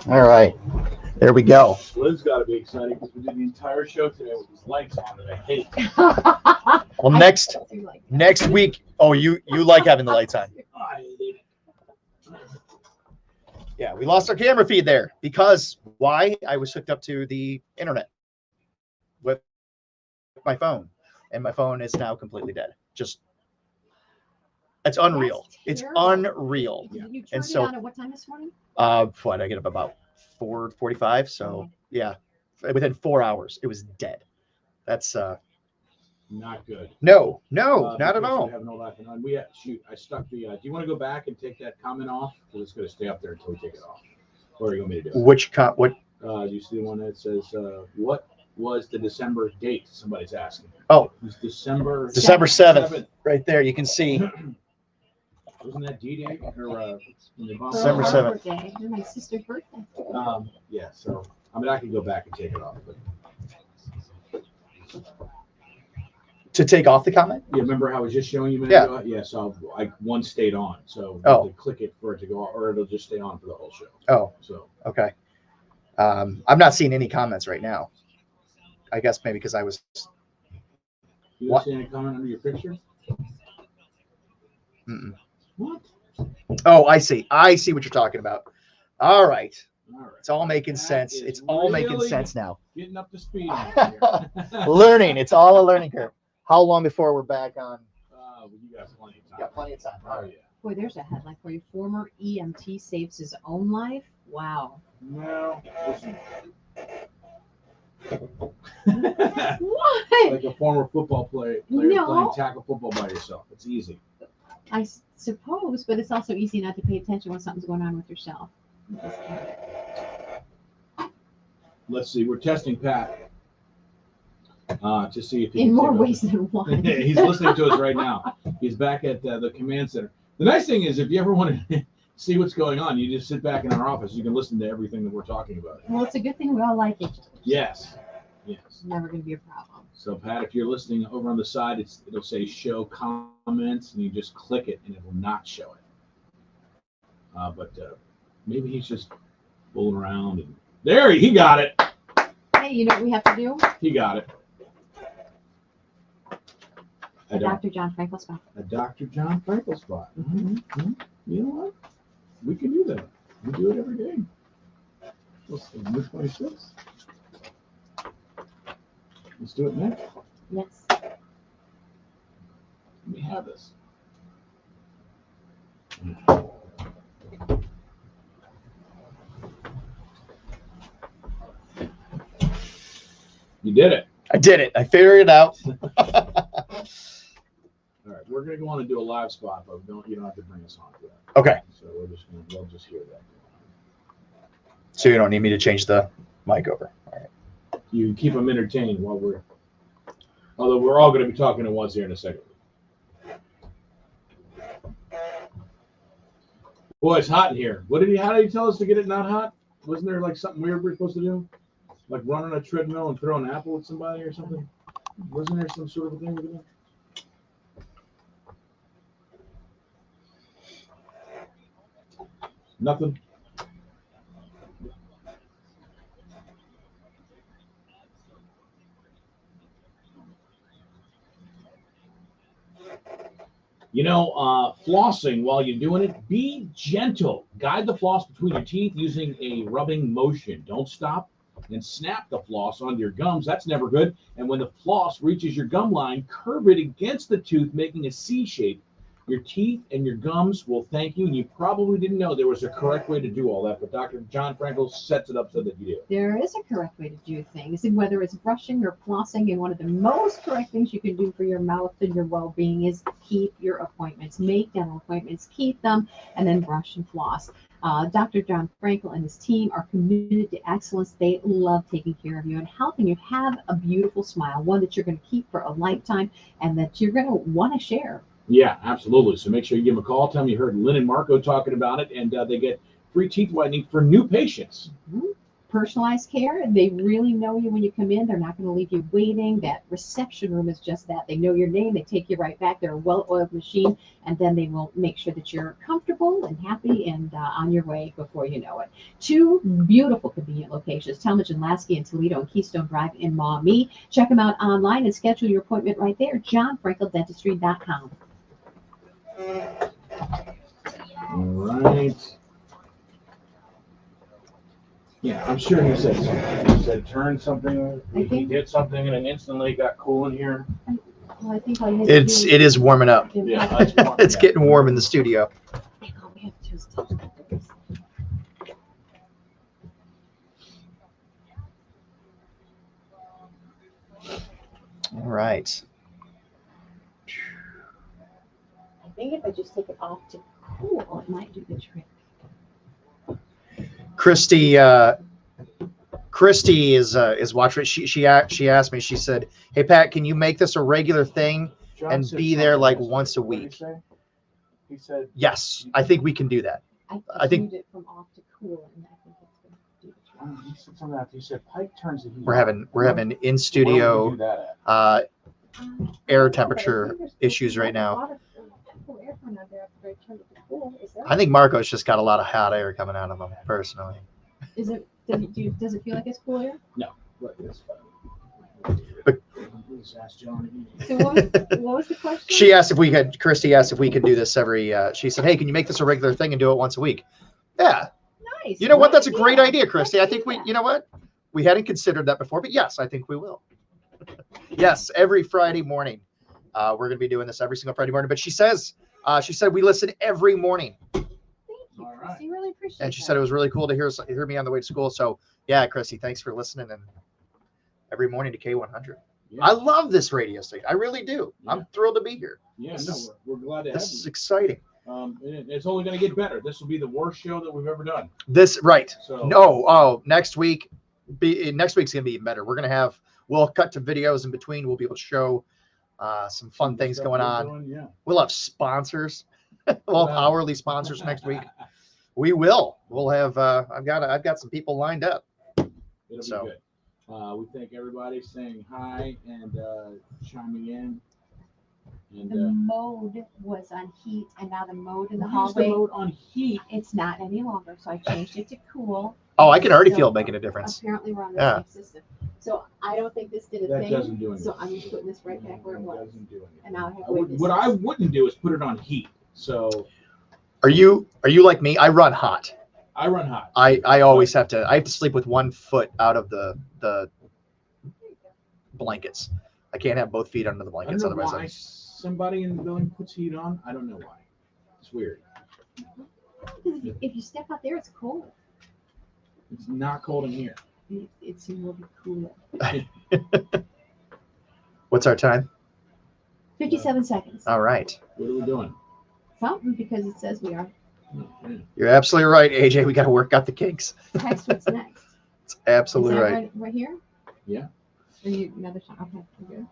All right, there we go. Lynn's got to be excited because we did the entire show today with these lights on that I hate. Well, next week. Oh, you like having the lights on? I hate it. Yeah, we lost our camera feed there because why? I was hooked up to the internet with my phone, and my phone is now completely dead. Just it's unreal. It's unreal. You turned And so, it on at what time this morning? what I get up about 4:45. So yeah, within 4 hours, it was dead. That's Not good. no, not at because all. we have no laughing on. Shoot, I stuck the. Do you want to go back and take that comment off? Because it's going to stay up there until we take it off. Or are you want me to do it? What? You see the one that says, what was the December date? Somebody's asking. Oh, It was December 7th. Right there, you can see. Wasn't that D-Day? Or when they bombed December For Pearl her 7th. birthday, and my sister's birthday. Harbor? Yeah, so I mean, I could go back and take it off. But To take off the comment? you remember how I was just showing you? a minute Yeah. ago? Yeah, so one stayed on. So you Oh. have to click it for it to go off, or it'll just stay on for the whole show. Oh, So okay. I'm not seeing any comments right now. I guess maybe because I was. you What? don't see any comment under your picture? Mm-mm. What? Oh, I see. I see what you're talking about. All right. All right. It's all making That sense. is It's all making really sense now. Getting up to speed. on here. Learning. It's all a learning curve. How long before we're back on? You got plenty of time. Got plenty of time. Oh yeah. Boy, there's a headline for you. Former EMT saves his own life. Wow. No. Listen. What? Like a former football player No. playing tackle football by yourself. It's easy. I suppose, but it's also easy not to pay attention when something's going on with yourself. Let's see. We're testing Pat to see if he In can more take ways than one. He's listening to us right now. He's back at the command center. The nice thing is, if you ever want to see what's going on, you just sit back in our office. You can listen to everything that we're talking about. Well, it's a good thing we all like it. Yes. Yes. It's never going to be a problem. So Pat, if you're listening over on the side, it'll say show comments, and you just click it, and it will not show it. But maybe he's just fooling around, and there he got it. Hey, you know what we have to do? He got it. A Dr. John Frankel spot. A Dr. John Frankel spot. Mm-hmm. You know what? We can do that. We do it every day. Let's see, May 26th. Let's do it next. Yes. Let me have this. You did it. I did it. I figured it out. All right, we're gonna go on and do a live spot, but you don't have to bring us on for that. Okay. So we'll just hear that. So you don't need me to change the mic over. All right. You keep them entertained while although we're all gonna be talking at once here in a second. Boy, it's hot in here. How did he tell us to get it not hot? Wasn't there like something weird we're supposed to do? Like run on a treadmill and throw an apple at somebody or something? Wasn't there some sort of a thing we could do? Nothing. You know, flossing while you're doing it, be gentle. Guide the floss between your teeth using a rubbing motion. Don't stop and snap the floss onto your gums. That's never good. And when the floss reaches your gum line, curve it against the tooth, making a C shape. Your teeth and your gums will thank you. And you probably didn't know there was a correct way to do all that, but Dr. John Frankel sets it up so that you do. There is a correct way to do things, and whether it's brushing or flossing, and one of the most correct things you can do for your mouth and your well-being is keep your appointments. Make dental appointments, keep them, and then brush and floss. Dr. John Frankel and his team are committed to excellence. They love taking care of you and helping you have a beautiful smile, one that you're going to keep for a lifetime and that you're going to want to share Yeah, absolutely. So make sure you give them a call. Tell them you heard Lynn and Marco talking about it, and they get free teeth whitening for new patients. Personalized care. They really know you when you come in. They're not going to leave you waiting. That reception room is just that. They know your name. They take you right back. They're a well-oiled machine, and then they will make sure that you're comfortable and happy and on your way before you know it. 2 beautiful, convenient locations: Talmadge and Lasky in Toledo and Keystone Drive in Maumee. Check them out online and schedule your appointment right there. JohnFrankelDentistry.com. All right. Yeah, I'm sure he said something. He said turn something. He did something, and it instantly got cool in here. Well, I think all you have to do It is warming up. Yeah, it's warm. It's getting warm in the studio. all we have to do is touch this. All right. I think if I just take it off to cool, it might do the trick. Christy is watching. She asked me. She said, "Hey Pat, can you make this a regular thing and be there like once a week?" He said, "Yes, I think we can do that." I think- moved it from off to cool, and I think it's going to do the trick. he said something. He said Pike turns the heat. We're having in Where studio would we do that at? air temperature issues right now. I think Marco's just got a lot of hot air coming out of him personally. Is it? Does it feel like it's cool air? But it's But- Please ask John. So what was the question? She asked if we could. Christy asked if we can do this every. She said, "Hey, can you make this a regular thing and do it once a week?" Yeah. Nice. You know what? That's a great Yeah. idea, Christy. I think we. You know what? We hadn't considered that before, but yes, I think we will. Yes, every Friday morning. We're going to be doing this every single Friday morning. But she said we listen every morning, Thank you, All right. Chrissy. Really appreciate and she that. said it was really cool to hear me on the way to school. So yeah, Christy, thanks for listening and every morning to K100. Yeah. I love this radio station. I really do. Yeah. I'm thrilled to be here. Yeah, This no, is- we're glad to have This is you. exciting. And it's only going to get better. This will be the worst show that we've ever done. This right. So No, next week's gonna be even better. We'll cut to videos in between. We'll be able to show some fun things stuff going we're on. doing, yeah. We'll have sponsors. We'll have Wow. hourly sponsors next week. We will. We'll have. I've got some people lined up. It'll So. be good. We thank everybody saying hi and chiming in. And The mode was on heat, and now the mode in the why is the hallway, mode on heat? it's not any longer. So I changed it to cool. Oh, I can already So feel it making a difference. Apparently, we're on the Yeah. same system. So I don't think this did a That thing. doesn't do anything. So I'm just putting this right back where it It was. doesn't do anything. And now I have I would- witnesses. what I wouldn't do is put it on heat. So Are you like me? I run hot. I run hot. I always have to. I have to sleep with one foot out of the blankets. I can't have both feet under the I don't blankets. know Otherwise, why somebody in the building puts heat on. I don't know why. It's weird. If you step out there, it's cold. It's not cold in here. It's more cooler. what's our time? 57 seconds. All right. What are we doing? Something because it says we are. Yeah. You're absolutely right, AJ. We got to work out the kinks. Text what's next. It's absolutely Is that right. right here? Yeah. Or you another song? Okay, we're good.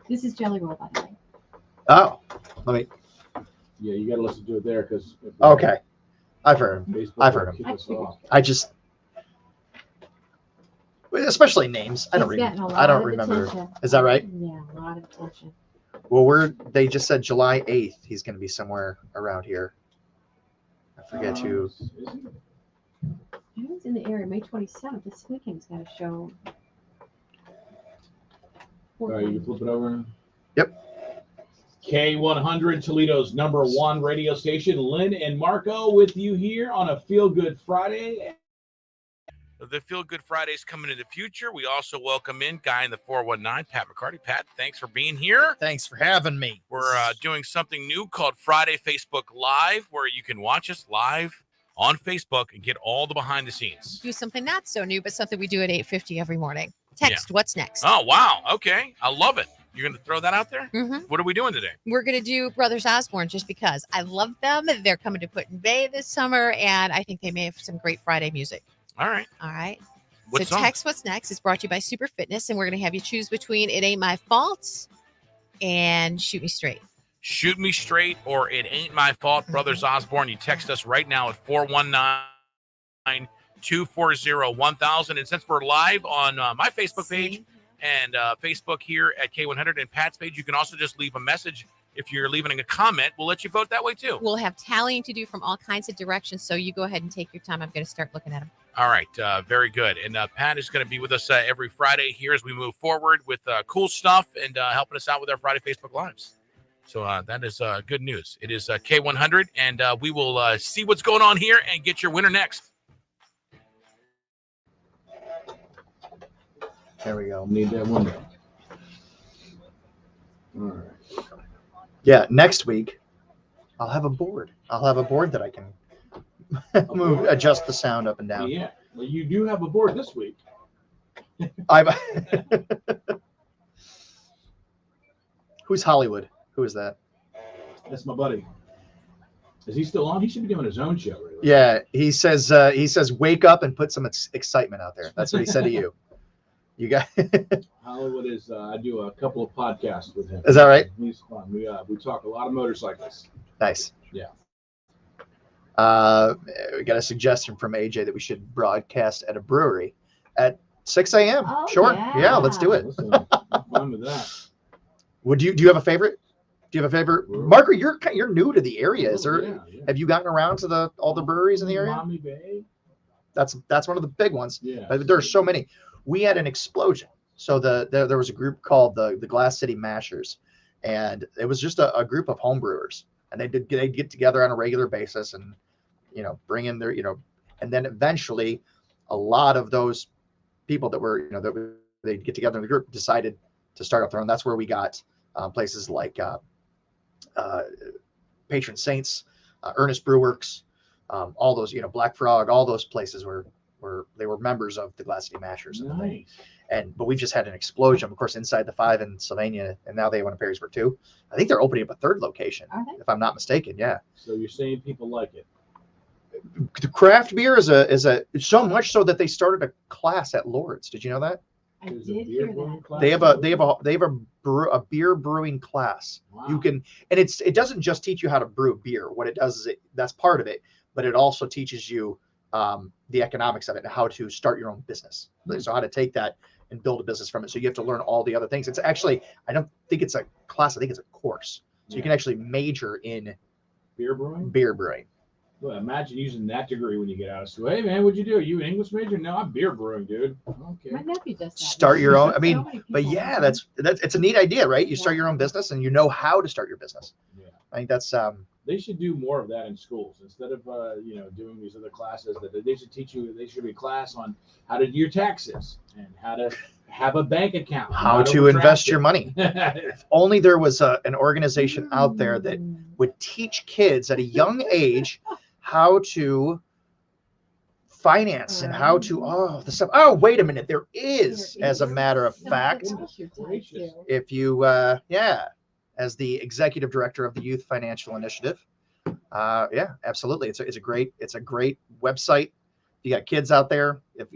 This is Jelly Roll, by the way. Oh, let me. Yeah, you got to listen to it there because. Okay, I've heard him. Facebook I've heard will him. kick us off. I just, especially names. I don't He's gotten a remember. lot I don't of remember. attention. Is that right? Yeah, a lot of attention. Well, they just said July 8th. He's going to be somewhere around here. I forget who. Is it? He was in the area May 27th. This weekend's got a show. All right, you can flip it over. Yep. K100, Toledo's #1 radio station. Lynn and Marco with you here on a Feel Good Friday. The Feel Good Fridays coming in the future. We also welcome in Guy in the 419, Pat McCarty. Pat, thanks for being here. Thanks for having me. We're doing something new called Friday Facebook Live, where you can watch us live on Facebook and get all the behind the scenes. Do something not so new, but something we do at 8:50 every morning. Text what's next. Oh, wow. Okay. I love it. You're going to throw that out there? Mhm. What are we doing today? We're going to do Brothers Osborne just because I love them. They're coming to Put-in Bay this summer, and I think they may have some great Friday music. All right. All right. What so song? text what's next is brought to you by Super Fitness, and we're going to have you choose between It Ain't My Fault and Shoot Me Straight. Shoot Me Straight or It Ain't My Fault, Brothers Osborne. You text us right now at 419-240-1000. And since we're live on my Facebook page and Facebook here at K100 and Pat's page, you can also just leave a message. If you're leaving a comment, we'll let you vote that way too. We'll have tallying to do from all kinds of directions, so you go ahead and take your time. I'm going to start looking at them. All right, very good. And Pat is going to be with us every Friday here as we move forward with cool stuff and helping us out with our Friday Facebook Lives. So that is good news. It is K100, and we will see what's going on here and get your winner next. There we go. Need that window. All right. Yeah, next week I'll have a board. I'll have a board that I can adjust the sound up and down. Yeah, well, you do have a board this week. Who's Hollywood? Who is that? That's my buddy. Is he still on? He should be doing his own show. Really. Yeah, he says wake up and put some excitement out there. That's what he said to you. You got Hollywood is. I do a couple of podcasts with him. Is that right? He's fun. We talk a lot of motorcycles. Nice. Yeah. We got a suggestion from AJ that we should broadcast at a brewery at 6 a.m. Oh, Sure. Yeah, let's do it. Listen, I'm fine with that. Do you have a favorite? Do you have a favorite? Margaret, you're new to the area. Is there? Yeah. Have you gotten around to all the breweries in the area? Mommy Bay. That's one of the big ones. Yeah. There's so many. We had an explosion. So there was a group called the Glass City Mashers, and it was just a group of home brewers, and they'd get together on a regular basis and bring in their and then eventually a lot of those people that were they'd get together in the group decided to start up their own. That's where we got places like Patron Saints, Ernest Brewworks, all those Black Frog, all those places where they were members of the Glass City Mashers. Nice. But we've just had an explosion, of course, inside the 5 in Sylvania, and now they have one in Perrysburg too. I think they're opening up a third location, if I'm not mistaken. Yeah. So you're saying people like it? The craft beer is so much so that they started a class at Lord's. Did you know that? I did hear that. They have a beer brewing class. Wow. You can, and it doesn't just teach you how to brew beer. What it does is that's part of it, but it also teaches you the economics of it and how to start your own business. So how to take that and build a business from it. So you have to learn all the other things. It's actually, I don't think it's a class. I think it's a course. So you can actually major in beer brewing. Beer brewing. Well, imagine using that degree when you get out of school. Hey man, what'd you do? Are you an English major? No, I'm beer brewing, dude. Okay. My nephew does that. Start your own. I mean, So many but people yeah, do. that's it's a neat idea, right? You start your own business and you know how to start your business. Yeah. I think that's They should do more of that in schools instead of doing these other classes. That they should teach you. They should be a class on how to do your taxes and how to have a bank account. how to invest your money. If only there was an organization out there that would teach kids at a young age how to finance and how to the stuff. Oh, wait a minute, there is, as a matter of fact, if you as the executive director of the Youth Financial Initiative, yeah, absolutely, it's a great website. You got kids out there, if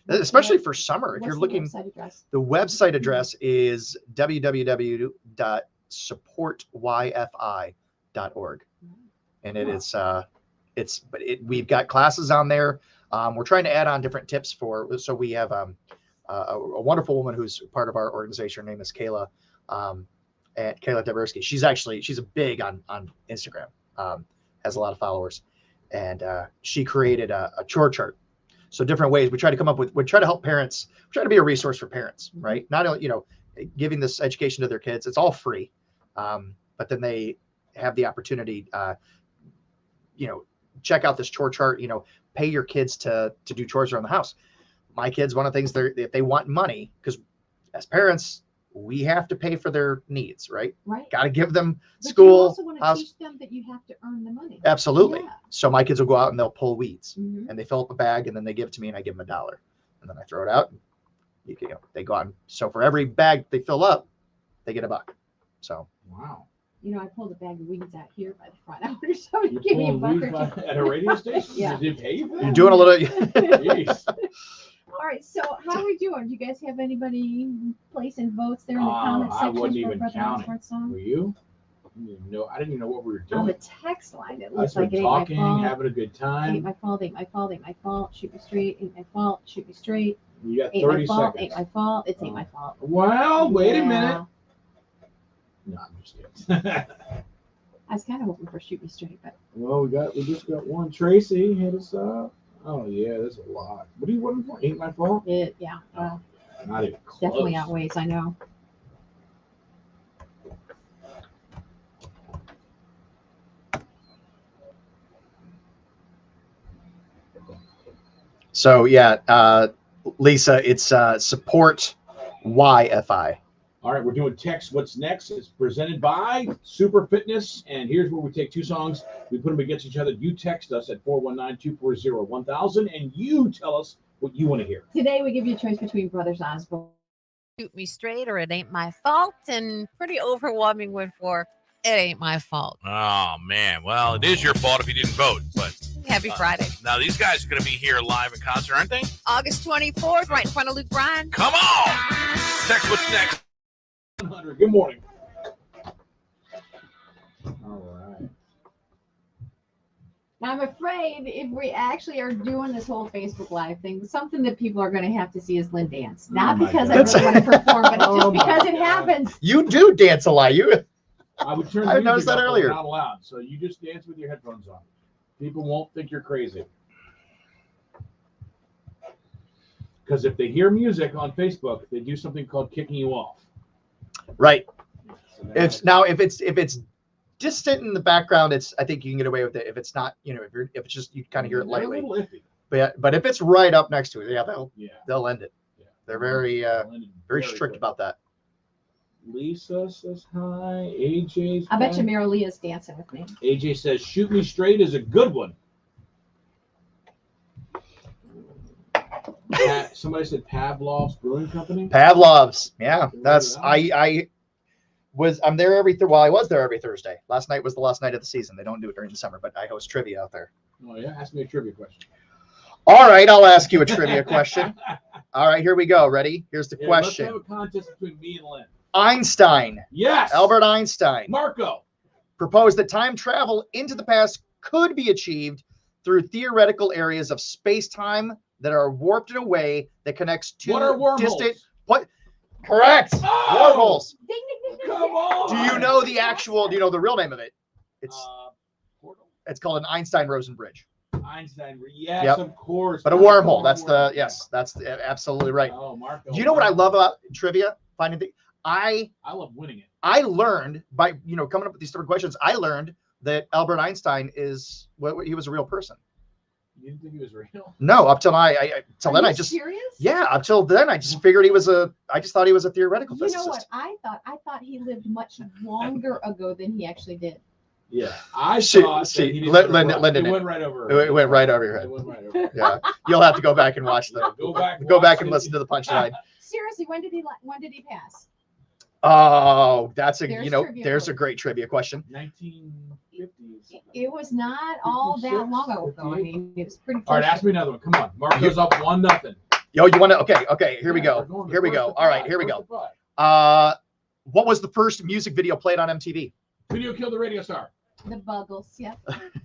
especially for summer, if you're looking. The website address is www.supportYFI.org, and it is we've got classes on there. We're trying to add on different tips so we have a wonderful woman who's part of our organization. Her name is Kayla, at Kayla Dabrowski. She's a big on Instagram, has a lot of followers, and she created a chore chart. So different ways we try to help parents, we try to be a resource for parents, right? Not only, giving this education to their kids, it's all free. But then they have the opportunity, check out this chore chart, pay your kids to do chores around the house. My kids, one of the things if they want money, because as parents, we have to pay for their needs, right? Right. Got to give them But school. you also want to house. teach them that you have to earn the money. Absolutely. Yeah. So my kids will go out and they'll pull weeds, Mhm. and they fill up a bag, and then they give it to me, and I give them $1, and then I throw it out. And they go out. So for every bag they fill up, they get $1. So Wow. I pulled a bag of weeds out here by the front. I wonder if somebody You're give me a pulling buck or weeds two. at a radio station? Yeah. Did they pay you for that? you're doing a little. Jeez. All right, so how are we doing? Do you guys have anybody placing votes there in the comments I section wouldn't for even Brother count Osborne it. song? Were you? I didn't even know what we were On the doing. text line, it I looks just been like it ain't my talking, fault. having a good Ain't time. my fault, ain't my fault, ain't my fault. Shoot me straight, ain't my fault. Shoot me straight. You got Ain't my 30 fault, seconds. ain't my fault. It's ain't my fault. Well, wait a Yeah. minute. No, I'm just kidding. I was kind of hoping for shoot me straight, but Well, we just got one. Tracy hit us up. Oh yeah, there's a lot. What do you want for? Ain't my fault. yeah, Not even close. definitely outweighs. I know. So yeah, Lisa, it's support YFI. All right, we're doing text. What's next? It's presented by Super Fitness, and here's where we take two songs, we put them against each other. You text us at 419-240-1000, and you tell us what you want to hear. Today we give you a choice between Brothers Osborne. Shoot me straight or it ain't my fault, and pretty overwhelming win for it ain't my fault. Oh man, well, it is your fault if you didn't vote, but Happy Friday. now these guys are going to be here live in concert, aren't they? August 24th, right in front of Luke Bryan. Come on! Text what's next. 100. Good morning. All right. Now, I'm afraid if we actually are doing this whole Facebook Live thing, something that people are going to have to see is Lynn dance. Not my because God. I really want to perform, but Oh just my because it God. happens. You do dance a lot. I would turn. I the noticed music that up, but earlier. Not allowed. So you just dance with your headphones on. People won't think you're crazy. Because if they hear music on Facebook, they do something called kicking you off. Right. So they're If it's distant in the background, I think you can get away with it. If it's not, if it's just you kind of hear it they're a lightly. little iffy. But if it's right up next to it, yeah, Yeah. they'll end it. Yeah. They're very Blended very strict quick. about that. Lisa says hi. AJ's I bet you back. Mary Lee is dancing with me. AJ says, "Shoot me straight" is a good one. Somebody said Pavlov's Brewing Company. Pavlov's, yeah, that's I'm there every I was there every Thursday. Last night was the last night of the season. They don't do it during the summer, but I host trivia out there. Oh yeah, ask me a trivia question. All right, I'll ask you a trivia question. All right, here we go. Ready? Here's the Yeah, question. Let's have a contest between me and Lynn. Einstein, Yes. Albert Einstein, Marco. proposed that time travel into the past could be achieved through theoretical areas of space-time that are warped in a way that connects two What are wormholes? distant. What? Correct. Oh! Wormholes. Ding, ding, ding, ding, Come ding. on. Do you know the actual? Do you know the real name of it? It's Portal. it's called an Einstein-Rosen bridge. Einstein. Yes, Yep. of course. But a wormhole. That's absolutely right. Oh, Marco. Do you know what I love about trivia? Finding the I love winning it. I learned by coming up with these different questions. I learned that Albert Einstein he was a real person. You didn't think he was real? No, up till till Are then you I just serious? yeah, up till then I just figured I just thought he was a theoretical You know physicist. what I thought? I thought he lived much longer ago than he actually did. Yeah, I See- thought see, that he didn't Lin- put Lin- it right. Lin It didn't. went right over. It went right over your head. It went right over. Yeah, you'll have to go back and watch Yeah, the go back and watch listen to the punchline. Seriously, when did he pass? Oh, that's There's trivia there's for a you. great trivia question. 1950s. It was not all that 56, long ago. I 58. mean, it was pretty close. All right, ask me another one. Come on, Marco's up 1-0. Yo, you want to? Okay. Here we Yeah, we're go. going to Here we first go. to All right, five, here we first go. to five. What was the first music video played on MTV? Video killed the radio star. The Buggles, yeah.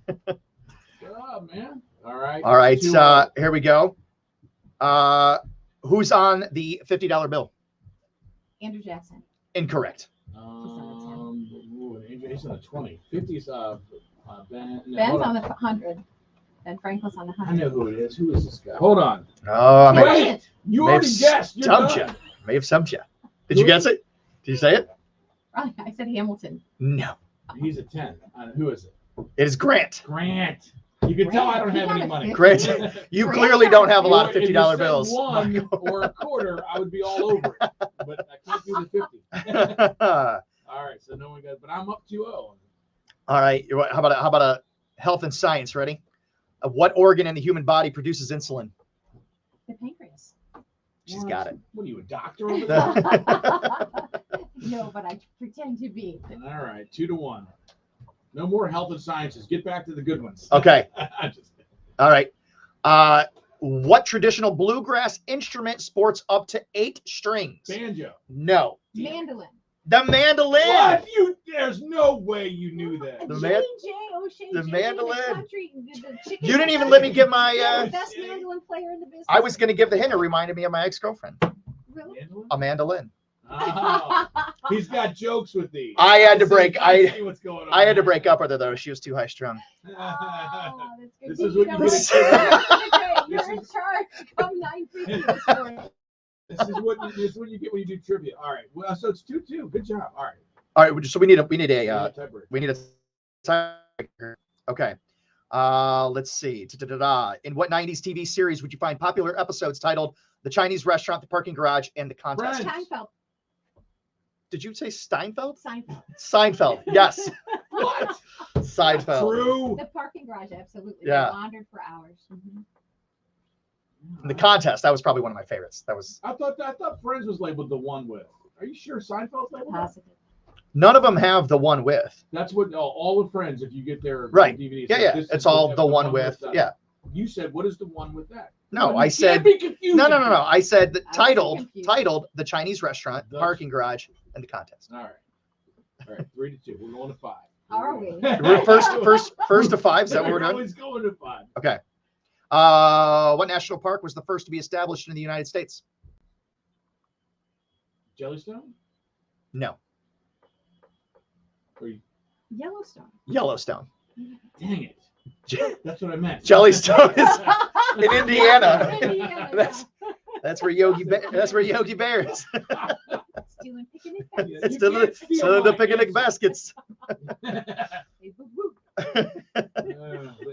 Good job, man. All right. All right, 2-0. here we go. Who's on the $50 bill? Andrew Jackson. Incorrect. He's on a 20. 50's Ben. No, Ben's hold on the 100. Ben Franklin's on the I 100. know who it is. Who is this guy? Hold on. Oh, I may, Wait, you may have already guessed. You're stumped done. you. May have stumped you. Did you guess it? Did you say it? Right, I said Hamilton. No. He's a 10. Who is it? It is Grant. Grant. You can tell I don't Grant, have he any got a money. 50. Grant, you Grant clearly got don't have a lot of If you $50 said bills. one or a quarter, I would be all over it. But I can't do the 50. All All right, so no one got. But I'm up 2-0. right. How about a health and science? Ready? What organ in the human body produces insulin? The pancreas. She's got it. What are you, a doctor over there? No, but I pretend to be. All right, 2-1. No more health and sciences. Get back to the good ones. Okay. I'm just kidding. All right. What traditional bluegrass instrument sports up to 8 strings? Banjo. No. Mandolin. The mandolin. What? There's no way you knew that. The J.J. man- O'Shea, the J.J. mandolin. The country, the chicken You didn't even country. let me give my. The best mandolin player in the business. I was going to give the hint. It reminded me of my ex-girlfriend, Really? a mandolin. Oh, he's got jokes with these. I had to See- break. see what's going on. I had to break up with her though. She was too high strung. Oh, that's good. This Did is what you know get what- This You're in is- charge. Come 9:50 this morning. This is what you get when you do trivia. All right. Well, so it's 2-2. Good job. All right. All right. So we need a Tiebreaker. we need a tiebreaker. Okay. Let's see. In what 90s TV series would you find popular episodes titled "The Chinese Restaurant," "The Parking Garage," and "The Contest"? Friends. Seinfeld. Did you say Steinfeld? Seinfeld. Seinfeld. Yes. What? Seinfeld. True. The parking garage, absolutely. Yeah. They wandered for hours. Mhm. The Contest. That was probably one of my favorites. That was. I thought Friends was labeled the one with. Are you sure Seinfeld's labeled that? Positive. None of them have the one with. That's what all the Friends. If you get their Right. DVD, Yeah, yeah. this is It's all what- the one with. that. Yeah. You said what is the one with that? No, You I can't said be confused. no. I said the I was titled confused. "The Chinese Restaurant," The- "Parking Garage," and "The Contest." All right. 3-2. We're going to 5. Are we? We're first to 5. Is that what we're doing? Always going to 5. Okay. What national park was the first to be established in the United States? Jellystone? No. Or you- Yellowstone. Yellowstone. Dang it. That's what I meant. Jellystone is in Indiana. Indiana, That's that's where Yogi Bear is. Stealing picnic Yeah, baskets. you Still can't steal still in the my picnic answer. baskets. Hey, boo, boo.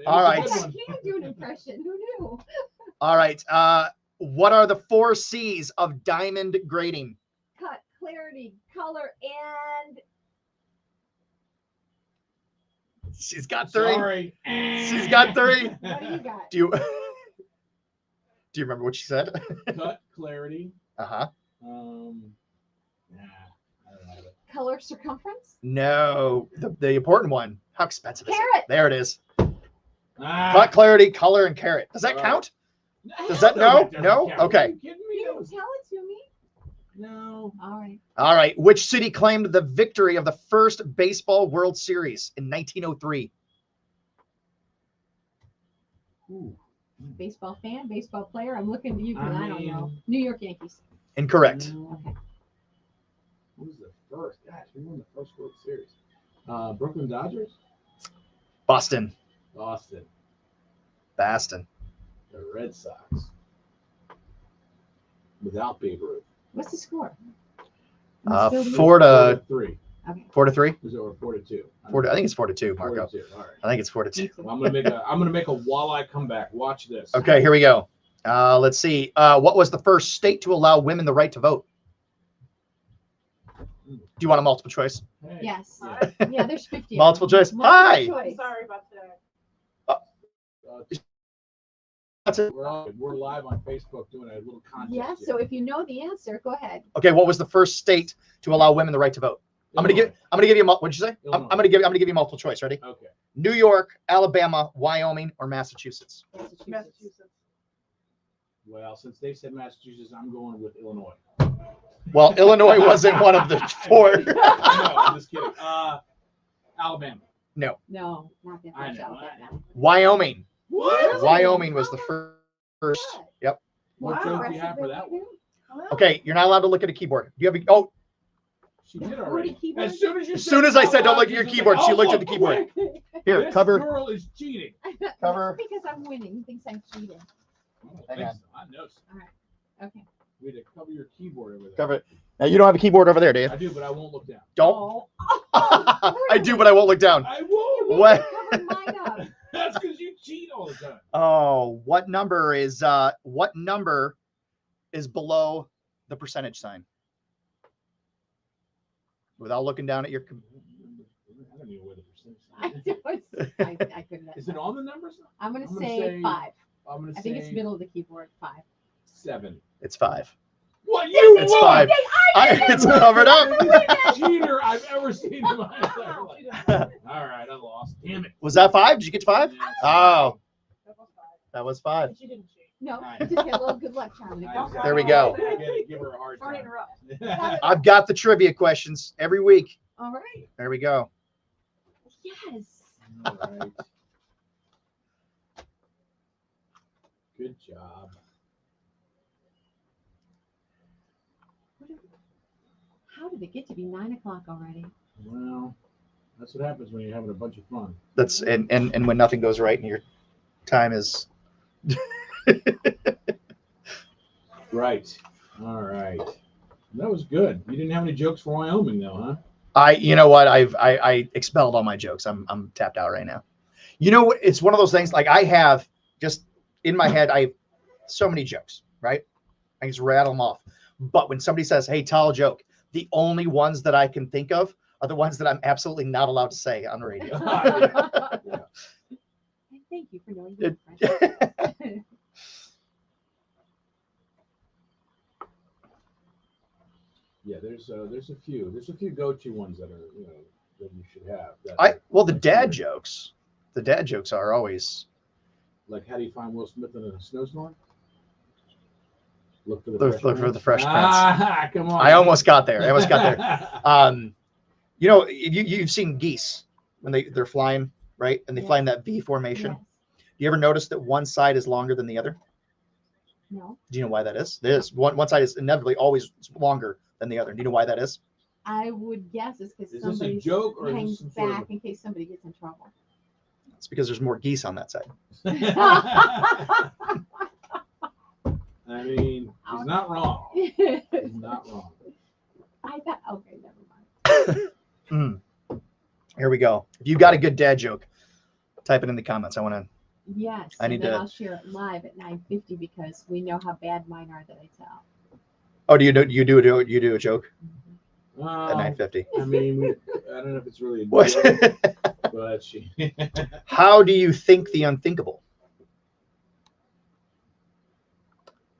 All right. I can do an impression. Who knew? All right. What are the 4 C's of diamond grading? Cut, clarity, color, and She's got 3. Sorry. She's got 3. what do you got? Do you do you remember what she said? Cut, clarity. Uh-huh. Nah, I don't have it. Color, circumference? No, the important one. How expensive is it? Carrot. There it is. Ah, Cut, clarity, color, and carrot. Does that count? Does that no? no? No? Okay. Are you kidding me? You That didn't was- tell it to me. No. All right. All right. Which city claimed the victory of the first baseball World Series in 1903? Ooh. Baseball fan, baseball player. I'm looking to you because I don't know. mean- New York Yankees. Incorrect. No. Okay. Who was the first? Gosh, who won the first World Series? Brooklyn Dodgers? Boston. Boston. Boston. The Red Sox. Without Babe Ruth. What's the score? 4 to 3. 4 to 3. Was it or 4-2? 4 to, I think it's 4 to 2, Marco. 4-2. All right. I think it's 4 to 2. Well, I'm gonna make a walleye comeback. Watch this. Okay, here we go. Let's see. What was the first state to allow women the right to vote? Do you want a multiple choice? Hey. Yes. Yeah. Yeah, there's 50. of Multiple them. choice. Multiple Hi. choice. Sorry about that. That's it. We're live on Facebook doing a little contest. Yes. here. So if you know the answer, go ahead. Okay, what was the first state to allow women the right to vote? I'm gonna give you what'd you say? I'm Illinois. gonna give you multiple choice. Ready? Okay. New York, Alabama, Wyoming, or Massachusetts? Massachusetts. Well, since they said Massachusetts, I'm going with Illinois. Well, Illinois wasn't one of the 4. No, I'm just kidding. Alabama. No, not that I much know, Alabama. Wyoming. What? Wyoming was the first. Yep. What Wow. joke do you have for that one? Okay, you're not allowed to look at a keyboard. Do you have a, oh, She did Already already. keyboard? As soon as you As soon as I said don't look at your she's keyboard, she "Oh, looked at the look, keyboard." quick. here, This cover. girl is cheating. Cover. Because I'm winning. He thinks I'm cheating. I don't Hang think on. so. I know. So. Okay. We had to cover your keyboard over there. Cover it. Now you don't have a keyboard over there, do you? I do, but I won't look down. Don't. Oh. I do, but I won't look down. I won't. You What? covered mine up. That's because you cheat all the time. Oh, what number is below the percentage sign? Without looking down at your. I don't even know where the percentage is. I couldn't. Is it on the numbers? I'm gonna I'm gonna say say- 5. I'm gonna I say think it's middle of the keyboard. 5. 7. It's 5. What you? It's won! 5. It's covered up. Cheater I've ever seen in my entire life. All right, I lost. Damn it. Was that 5? Did you get to 5? Yes. Oh, That was 5. that was 5. She didn't cheat. No, Nice. just get a little good luck, Charlie. Nice. There we go. Give her a hard Sorry to time. interrupt. I've got the trivia questions every week. All right. There we go. Yes. All right. Good job. How did it get to be 9 o'clock already? Well, that's what happens when you're having a bunch of fun. That's and when nothing goes right and your time is Right. All right. That was good. You didn't have any jokes for Wyoming though, huh? you know what, I expelled all my jokes. I'm tapped out right now. You know, it's one of those things, like I have just in my head, I have so many jokes, right? I just rattle them off. But when somebody says, hey, tell a joke, the only ones that I can think of are the ones that I'm absolutely not allowed to say on the radio. Thank you for knowing the difference. Yeah, there's a few go-to ones that are that you should have. Well, the dad jokes are always Like, how do you find Will Smith in a snowstorm? Look for the Fresh Prince. Ah, come on. I almost got there. You know, you've seen geese when they're flying, right? And they fly in that V formation. Yes. You ever notice that one side is longer than the other? No. Do you know why that is? There's one side is inevitably always longer than the other. Do you know why that is? I would guess it's because Is this a somebody joke or is hangs this some sort back of in case somebody gets in trouble. It's because there's more geese on that side. I mean, he's not wrong. He's not wrong. I thought, okay, never mind. Here we go. If you got a good dad joke, type it in the comments. I want to. Yes, I need and then to- I'll share it live at 9:50 because we know how bad mine are that I tell. Oh, do you do a joke at 9:50? I mean, I don't know if it's really a What? joke, but she. How do you think the unthinkable?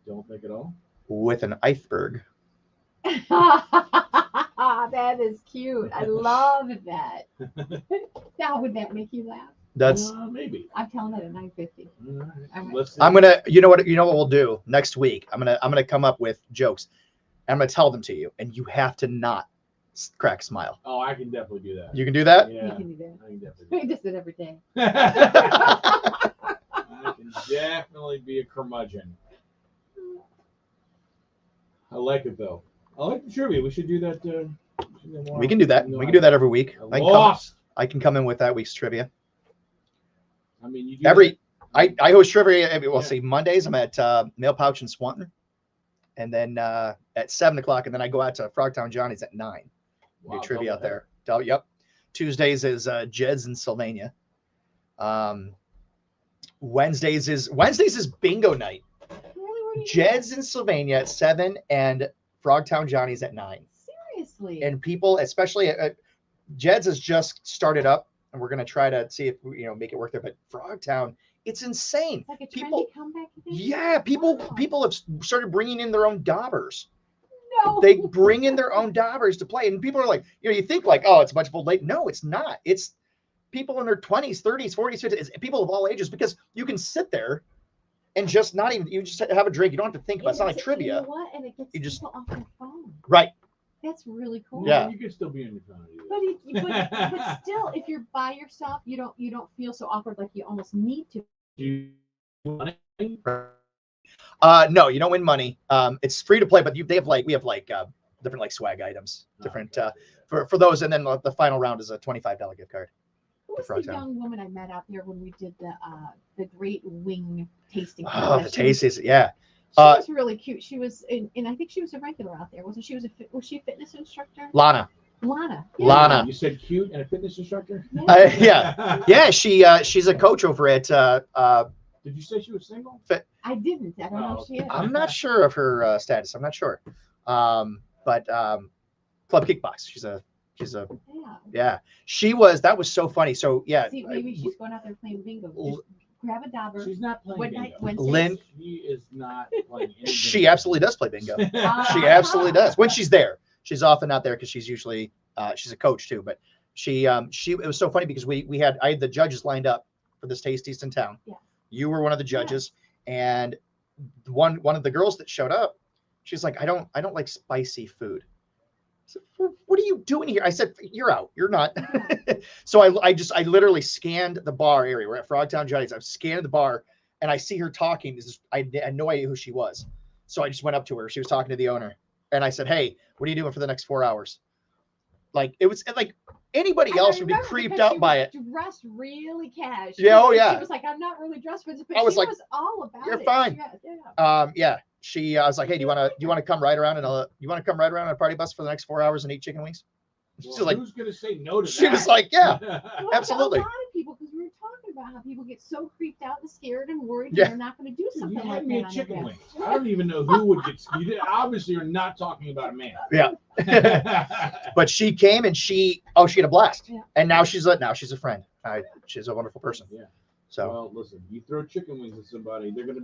Don't think at all. With an iceberg. That is cute. I love that. Now, would that make you laugh? That's. Maybe. I'm telling it at 9:50. All right. All right. Let's see. I'm gonna. You know what we'll do next week. I'm gonna come up with jokes. And I'm gonna tell them to you, and you have to not crack a smile. Oh, I can definitely do that. You can do that. You Yeah, can do that. I can definitely. We just did every day. I can definitely be a curmudgeon. I like it though. I like the trivia. We should do that. We can do that. We can do that every week. I lost. I can come in with that week's trivia. I mean, you do I host trivia. We'll Yeah. see. Mondays I'm at Mail Pouch in Swanton, and then at 7 o'clock, and then I go out to Frogtown Johnny's at 9. Wow, Do trivia out double there. Yep. Tuesdays is Jed's in Sylvania. Wednesdays is bingo night. Really, where do you Jed's in Sylvania at 7 and Frogtown Johnny's at 9. Seriously. And people, especially Jed's has just started up, and we're going to try to see if we make it work there. But Frogtown, it's insane. It's like a trendy people- comeback. you think? Yeah, people Wow. have started bringing in their own daubers. No. They bring in their own daubers to play, and people are like, you think like, oh, it's a bunch of old late. No, it's not. It's people in their 20s, 30s, 40s, 50s. It's people of all ages, because you can sit there and just not even, you just have a drink. You don't have to think about it. It's not like You trivia. know what? And it gets You just- people off their phone. Right. That's really cool. Yeah. You can still be on your phone. and do But, but still, if you're by yourself, you don't feel so awkward like you almost need to. that. Do you want it? No, you don't win money. It's free to play, but we have different like swag items, different for those, and then the final round is a $25 gift card. Who was the Frogtown. young woman I met out there when we did the Great Wing tasting? Oh, contest? the tasties, yeah. She was really cute. She was, and I think she was a regular out there, wasn't she? Was she a fitness instructor? Lana. Lana. Lana. You said cute and a fitness instructor? Yeah, she's a coach over at. Did you say she was single? I didn't. I don't know if she is. I'm not sure of her status. I'm not sure. But Club Kickbox. She's a. Yeah. She was. That was so funny. So yeah. See, maybe she's going out there playing bingo. Just grab a dauber. She's not playing What bingo. night? Wednesdays? Lynn. She is not playing any She bingo. absolutely does play bingo. She absolutely does when she's there. She's often not there because she's usually she's a coach too. But she it was so funny because I had the judges lined up for this Tasties in town. Yeah. You were one of the judges, and one of the girls that showed up, she's like, I don't like spicy food. I said, what are you doing here? I said, you're out. You're not. So I literally scanned the bar area. We're at Frogtown Johnny's. I've scanned the bar and I see her talking. I had no idea who she was. So I just went up to her. She was talking to the owner. And I said, hey, what are you doing for the next 4 hours? Like, it was like anybody else would be creeped out by it. Dressed really casual. Yeah, oh yeah. She was like, I'm not really dressed for this, but I was she like, was all about you're it. fine. Yeah. Yeah. She I was like, hey, do you want to come ride around on a party bus for the next 4 hours and eat chicken wings? Well, She's like, who's gonna say no to she that? was like, yeah, Well, absolutely. A lot of people, because we were talking about how people get so creeped out and scared and worried Yeah. they're not going to do You something had like me that at on chicken their wings. bed. I don't even know who would get. Obviously, you're not talking about a man. Yeah. But she came and she had a blast. Yeah. And now she's a friend. She's a wonderful person. Yeah. So Well, listen, you throw chicken wings at somebody, they're gonna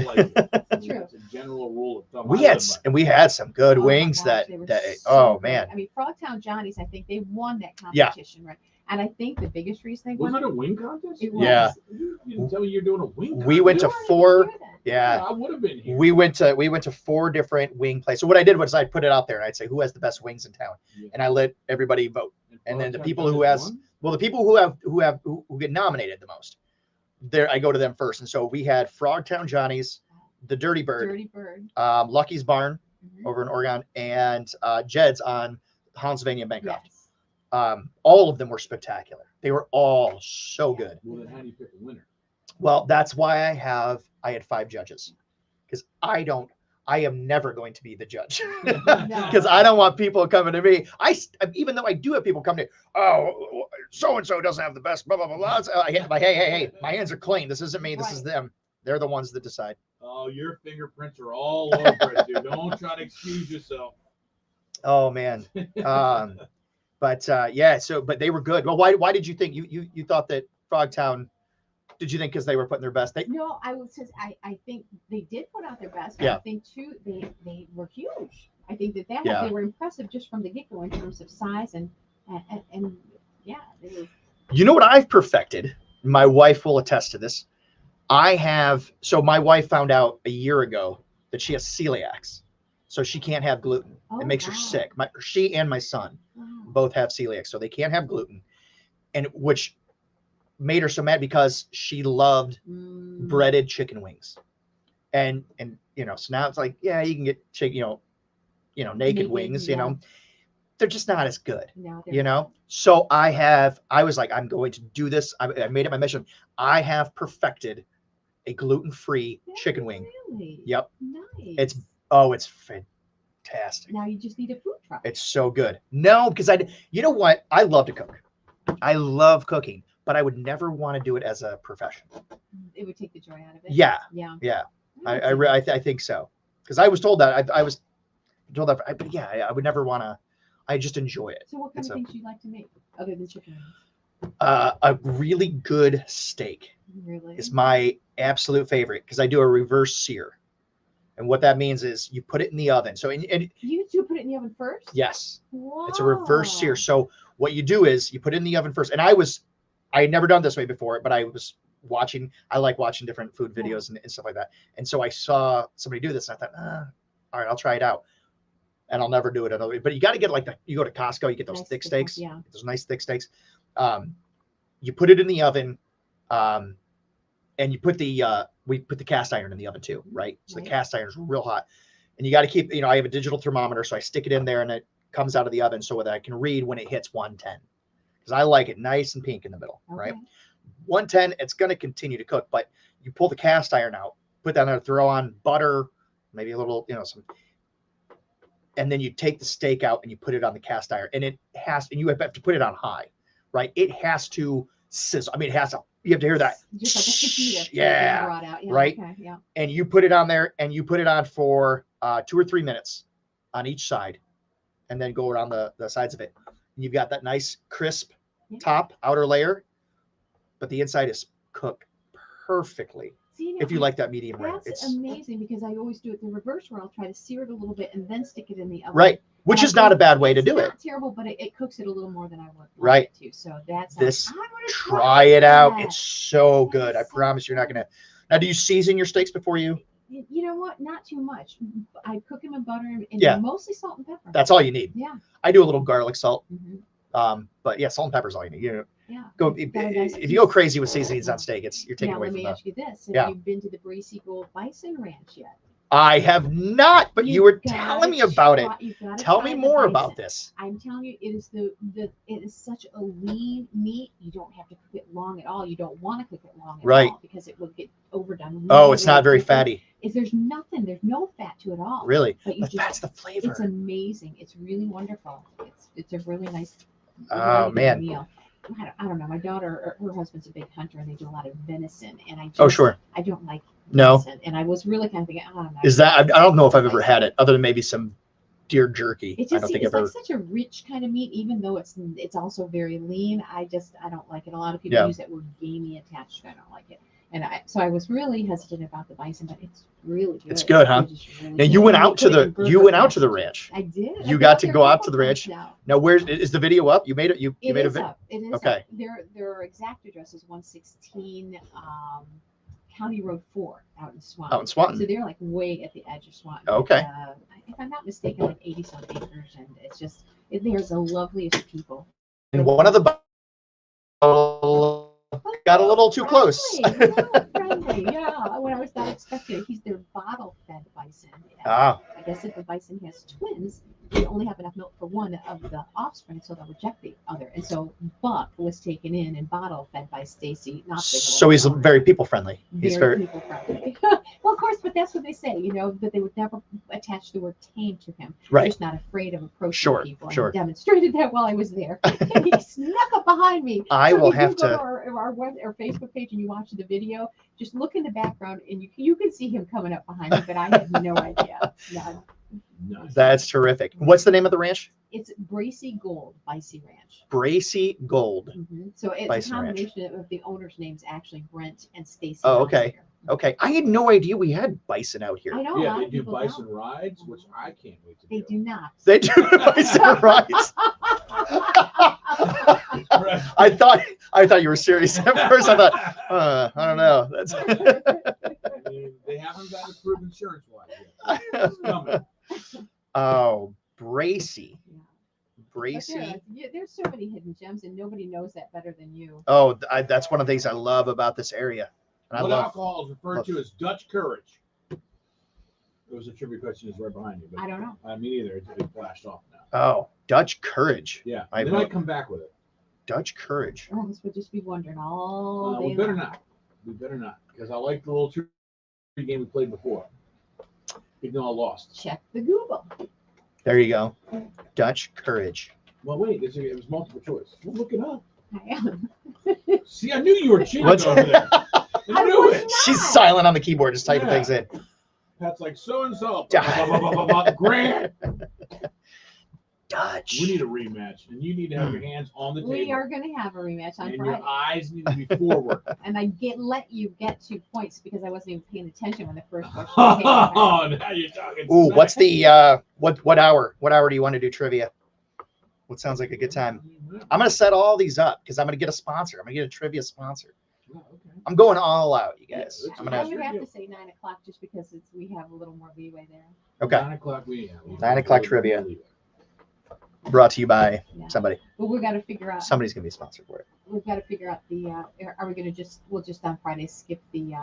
like it. I mean, True. that's a general rule of thumb. we I had live by. we had some good Oh my wings gosh, they were that so oh good. man. I mean, Frogtown Johnny's, I think they won that Yeah. competition, right? And I think the biggest reason they Was won it a wing contest? it was. Yeah. You didn't tell me you're doing a wing contest. We went to You weren't even 4 here then. yeah. I would have been here. We went to 4 different wing places. So what I did was I put it out there and I'd say who has the best wings in town, Yeah. and I let everybody vote. And then the Frogtown people who Johnny's has won? well, the people who get nominated the most, there I go to them first. And so we had Frogtown Johnny's, the Dirty Bird, Dirty Bird. Lucky's Barn Mhm. over in Oregon, and Jed's on Hansvania and Bancroft. Yes. All of them were spectacular. They were all so good. Well, then how do you pick a winner? Well, that's why I had 5 judges, because I am never going to be the judge, because I don't want people coming to me. Even though I do have people come to, oh, so and so doesn't have the best, blah blah blah. blah. I hit my hey, my hands are clean. This isn't me. This is them. They're the ones that decide. Oh, your fingerprints are all over it, dude. Don't try to excuse yourself. Oh man. But yeah. So, but they were good. Well, why did you think you thought that Frogtown? Did you think because they were putting their best? No, I think they did put out their best. Yeah. I think too they were huge. I think that Yeah. they were impressive just from the get-go in terms of size and yeah, they were. You know what I've perfected? My wife will attest to this. So my wife found out a year ago that she has celiacs, so she can't have gluten. Oh, It makes her wow. sick. She and my son Wow. both have celiac, so they can't have gluten, and which made her so mad because she loved Mm. breaded chicken wings, and so now it's like, yeah, you can get chicken, naked Naked, wings, yeah. they're just not as good. No, they're So I was like, I'm going to do this. I made it my mission. I have perfected a gluten-free chicken wing. Really? Yep. Nice. It's fantastic. Now you just need a food truck. It's so good. No, because you know what? I love to cook. I love cooking, but I would never want to do it as a profession. It would take the joy out of it. Yeah. Yeah. Yeah. I I think so. Because I was told that. I was told that. But yeah, I would never want to. I just enjoy it. So what kind It's of things do you like to make other than chicken wings? A really good steak Really? is my absolute favorite because I do a reverse sear. And what that means is you put it in the oven. So, and You do put it in the oven first? yes, Wow. it's a reverse sear. So what you do is you put it in the oven first. And I had never done this way before, but I was watching, I like watching different food videos and stuff like that. And so I saw somebody do this and I thought, all right, I'll try it out. And I'll never do it another way. But you got to get you go to Costco, you get those Nice thick thick ones, steaks, yeah. those nice thick steaks. You put it in the oven, and you put we put the cast iron in the oven too, right? So Right. the cast iron is real hot, and you got to keep. I have a digital thermometer, so I stick it in there, and it comes out of the oven so that I can read when it hits 110, because I like it nice and pink in the middle, right? Okay. 110, it's going to continue to cook, but you pull the cast iron out, put that there, throw on butter, maybe a little, some. And then you take the steak out and you put it on the cast iron, and you have to put it on high, right? It has to sizzle. I mean, you have to hear that. Just like a fajita. Yeah, Brought out. Yeah, right? Okay, yeah. And you put it on there and you put it on for 2 or 3 minutes on each side, and then go around the sides of it. And you've got that nice crisp Yeah. top outer layer, but the inside is cooked perfectly. See, now, If you like that medium rare, that's it's amazing because I always do it the reverse where I'll try to sear it a little bit and then stick it in the oven. right, which And is not a bad way to it's do it. not terrible, but it cooks it a little more than I would. Right. To. So that's This, I'm gonna Try it out. that. It's so That good. is I so promise you're not good. gonna. Now, do you season your steaks before you You know what? Not too much. I cook them in butter and Yeah. mostly salt and pepper. That's all you need. Yeah. I do a little garlic salt. Mhm. But yeah, salt and pepper is all you need. Yeah. Go Got a nice if you go crazy with seasonings on steak, you're taking Now away let from me that. ask you this: Have Yeah. you been to the Bracy Gold Bison Ranch yet? I have not, but you were telling me about it. You gotta Tell try me the more bison. about this. I'm telling you, it is it is such a lean meat. You don't have to cook it long at all. You don't want to cook it long at Right. all because it will get overdone. Oh, really, it's not very really quickly. fatty. There's no fat to it all. Really? But you But just, that's the flavor. It's amazing. It's really wonderful. It's a really nice. Oh, really good man. Meal. I don't know. My daughter, her husband's a big hunter, and they do a lot of venison. And I just, Oh, sure. I don't like No. venison, and I was really kind of thinking, oh, no. Is that? I don't know if I've ever had it, other than maybe some deer jerky. It I just don't think it's I've like ever. such a rich kind of meat, even though it's also very lean. I don't like it. A lot of people Yeah. use that word gamey attached. I don't like it, and so I was really hesitant about the bison, but it's really good. It's good, huh? It's just really Now good. you went And they out to put it the in burger you went out to the packages. ranch. I did. You I've got been to there go a out couple to the times ranch. now. Now, where's is the video up? You made it. You It made a is video. up. It is Okay. up. Their exact address is 116 County Road 4 out in Swanton. Out in Swanton. So they're like way at the edge of Swanton. Okay. If I'm not mistaken, like 80-some acres, and it's just there's the loveliest people. And one of the got a little too close. Friendly, yeah. When I was not expecting it, he's their bottle-fed bison. Ah. I guess if the bison has twins, they only have enough milk for one of the offspring, so they'll reject the other. And so Buck was taken in and bottle-fed by Stacy. So he's very people friendly. He's very. people friendly. Well, of course, but that's what they say, that they would never attach the word tame to him. Right. They're just not afraid of approaching Sure, people. sure. And he demonstrated that while I was there. And he snuck up behind me. I So will if you have go to- our Facebook page and you watch the video, just look in the background and you can see him coming up behind me, but I had no idea. None. That's terrific. What's the name of the ranch? It's Bracy Gold Bicey Ranch. Bracy Gold. So it's Bison a Ranch. combination of the owners' names, actually Brent and Stacy. Oh, okay. Okay. I had no idea we had bison out here. I know. a Yeah, lot they of do people bison don't. rides, which I can't wait to They do. do not. They do bison rides. I thought you were serious at first. I thought, I don't know. That's I mean, they haven't got approved insurance-wise yet. It's coming. oh, Bracy. But Bracy. there's so many hidden gems, and nobody knows that better than you. Oh, that's one of the things I love about this area. And I What love. alcohol is referred love- to as Dutch courage? It was a trivia question is right behind you. But I don't know. Me neither. It flashed off now. Oh, Dutch courage. Yeah, I they vote. might come back with it. Dutch courage. Else would just be wondering all day We better long. not. We better not, because I like the little trivia game we played before. Even though I lost. Check the Google. There you go. Dutch courage. Well, wait. It was multiple choice. Well, look it up. I am. See, I knew you were cheating What's- over there. I knew was it. She's silent on the keyboard, just typing Yeah. things in. Pat's like so and so. Yeah. Grant. Dutch. We need a rematch, and you need to have your hands on the We table, are going to have a rematch on and your Friday. eyes need to be forward. And I let you get 2 points because I wasn't even paying attention when the first question came. Oh, now you're talking. Ooh, smack. what's the what hour? What hour do you want to do trivia? What sounds like a good time? I'm gonna set all these up because I'm gonna get a sponsor. I'm gonna get a trivia sponsor. Oh, okay. I'm going all out, you guys. Yeah, I'm I gonna would have to say 9 o'clock just because we have a little more leeway there. okay. 9 o'clock. 9 o'clock trivia. Brought to you by Yeah. somebody. But we've got to figure out. Somebody's gonna be sponsored for it. We've got to figure out the. Are we going to we'll just on Friday skip the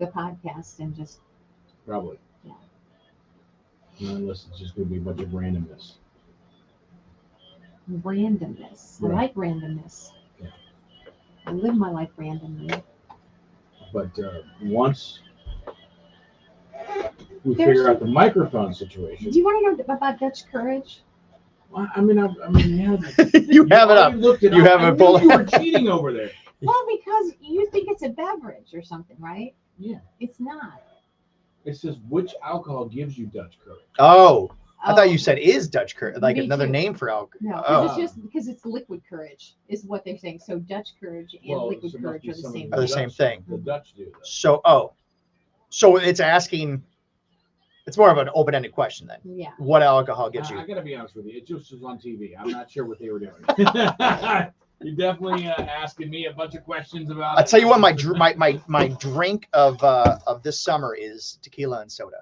podcast and just. Probably. Yeah. Unless it's just going to be a bunch of randomness. Randomness. I Right. like randomness. Yeah. I live my life randomly. But once we There's figure out the microphone situation, Do you want to know about Dutch courage? well, I mean, yeah. You have it up. already looked it You up. have I it knew pulled- you were cheating over there. Well, because you think it's a beverage or something, right? Yeah. It's not. It says which alcohol gives you Dutch courage. Oh, I thought Oh, you said is Dutch courage, like Me another too. name for alcohol. No, 'cause Oh, it's just because it's liquid courage is what they're saying. So Dutch courage and Well, liquid so it must courage be are the some of same are the the thing. same Dutch- thing. The Dutch do. Though. So it's asking. It's more of an open-ended question then. Yeah. What alcohol gets I you? gotta be honest with you. It just was on TV. I'm not sure what they were doing. You're definitely asking me a bunch of questions about. I'll tell you what, my drink of this summer is tequila and soda.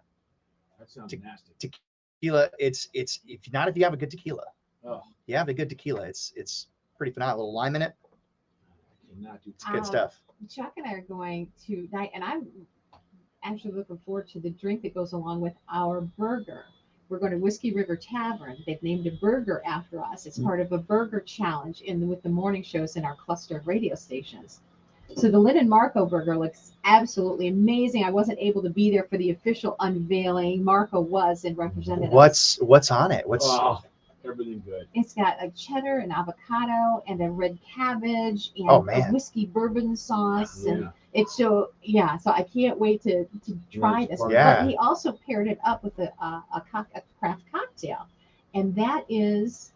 That sounds nasty. Tequila, it's if you have a good tequila. Oh. You have a good tequila, it's pretty phenomenal. A little lime in it. It's good stuff. Chuck and I are going to night, and I'm actually looking forward to the drink that goes along with our burger. We're going to Whiskey River Tavern. They've named a burger after us. It's part of a burger challenge with the morning shows in our cluster of radio stations. So the Lynn and Marco burger looks absolutely amazing. I wasn't able to be there for the official unveiling. Marco was and represented us. What's on it? Everything good. It's got a cheddar and avocado and a red cabbage and a whiskey bourbon sauce. Yeah. And it's so I can't wait to try this. Yeah. But he also paired it up with a craft cocktail. And that is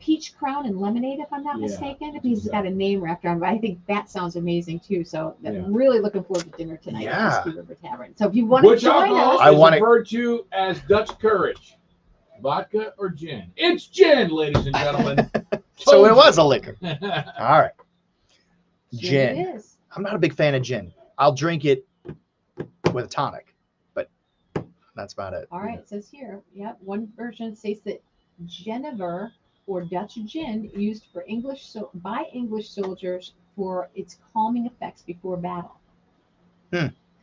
peach crown and lemonade, if I'm not mistaken. If he's got a name wrapped around, but I think that sounds amazing too. So I'm really looking forward to dinner tonight at Whiskey River Tavern. So if you want to join us, I want to refer to as Dutch Courage. Vodka or gin? It's gin, ladies and gentlemen. So it was a liquor. All right. Gin. Gin. It is. I'm not a big fan of gin. I'll drink it with a tonic, but that's about it. All right, it says here, one version states that Genever or Dutch gin used for by English soldiers for its calming effects before battle.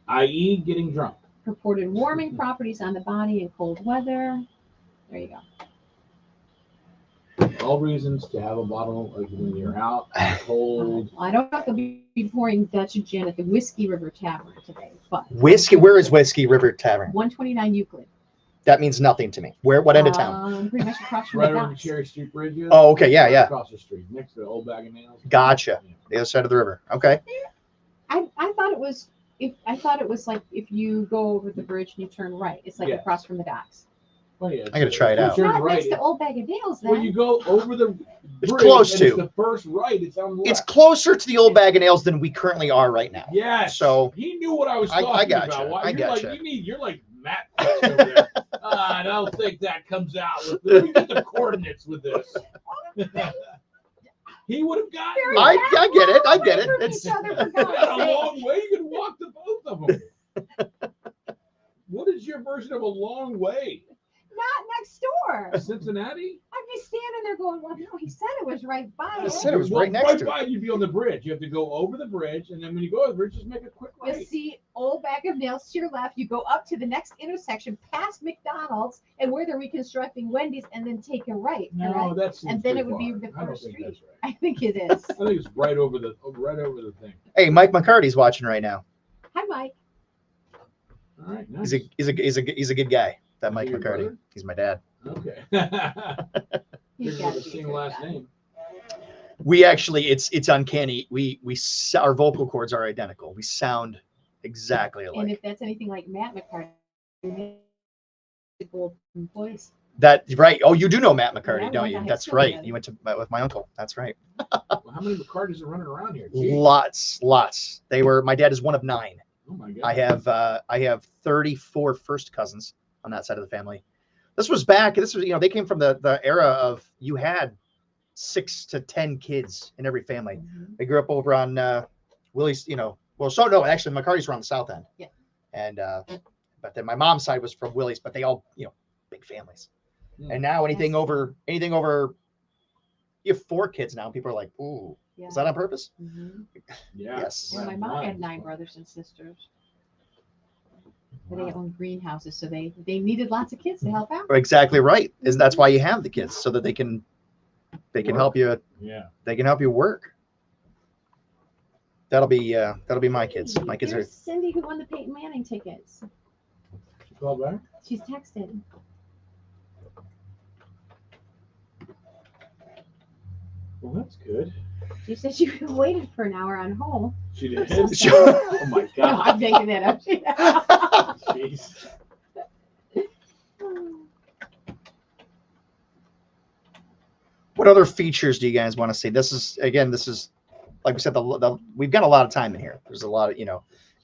I.e. getting drunk. Purported warming properties on the body in cold weather. There you go. All reasons to have a bottle like when you're out cold. I don't know if they'll be pouring Dutch gin at the Whiskey River Tavern today, but Whiskey. Where is Whiskey River Tavern? 129 Euclid. That means nothing to me. What end of town? Pretty much across from Right the over the docks. Cherry Street Bridge. Oh, okay, yeah, yeah. Across the street, next to the old Bag of Nails. Gotcha. The other side of the river. Okay. I thought it was like if you go over the bridge and you turn right, it's like across from the docks. Oh, yeah, I gotta try it out. It's not next to Old Bag of Nails, then. When you go over the bridge, It's close and to. it's the first right. It's on the left. It's closer to the old Bag of Nails than we currently are right now. Yes. So he knew what I was I talking gotcha. about. Why, I you're gotcha. like you're like Matt over there. I don't think that comes out. Let me get the coordinates with this. He would have gotten. I get it. I get it. It's It's a long way. You can walk to both of them. What is your version of a long way? Not next door. Cincinnati? I'd be standing there going, well, no, he said it was right by I it. said it was right next Right to by it. you'd be on the bridge. You have to go over the bridge, and then when you go over the bridge, just make a quick You right. see Old Bag of Nails to your left. You go up to the next intersection past McDonald's and where they're reconstructing Wendy's, and then take a right. No, correct? that's and then it would be the I don't first think street. that's right. I think it is. I think it's right over the thing. Hey, Mike McCarty's watching right now. Hi, Mike. All right, nice. He's a good guy. That Mike your McCarty. brother? He's my dad. Okay. He's There's got the to be same a last guy. name. We actually, it's uncanny. Our vocal cords are identical. We sound exactly And alike. if that's anything like Matt McCarthy, the golden voice. That right? Oh, you do know Matt Yeah, McCarty, we don't went you? to high That's school right. together. You went to with my uncle. That's right. Well, how many McCartys are running around here? Gee. Lots. My dad is one of 9. Oh my God. I have 34 first cousins on that side of the family. This was they came from the era of you had 6 to 10 kids in every family. Mm-hmm. They grew up over on Willie's, actually McCarty's were on the south end. Yeah. And but then my mom's side was from Willie's, but they all, big families. And now anything over you have 4 kids now, people are like, ooh, Yeah. is that on purpose? Mm-hmm. Yeah. Yes. And my mom had 9 brothers and sisters. But they owned greenhouses, so they needed lots of kids to help out. Exactly right. That's why you have the kids, so that they can help you. Yeah. They can help you work. That'll be my kids. My kids are. Here's Cindy, who won the Peyton Manning tickets. She called back? She's texted. Well, that's good. She said she waited for an hour on hold. She did. So Oh my No, God. I'm making that up. Jeez. What other features do you guys want to see? This is like we said, we've got a lot of time in here. There's a lot of A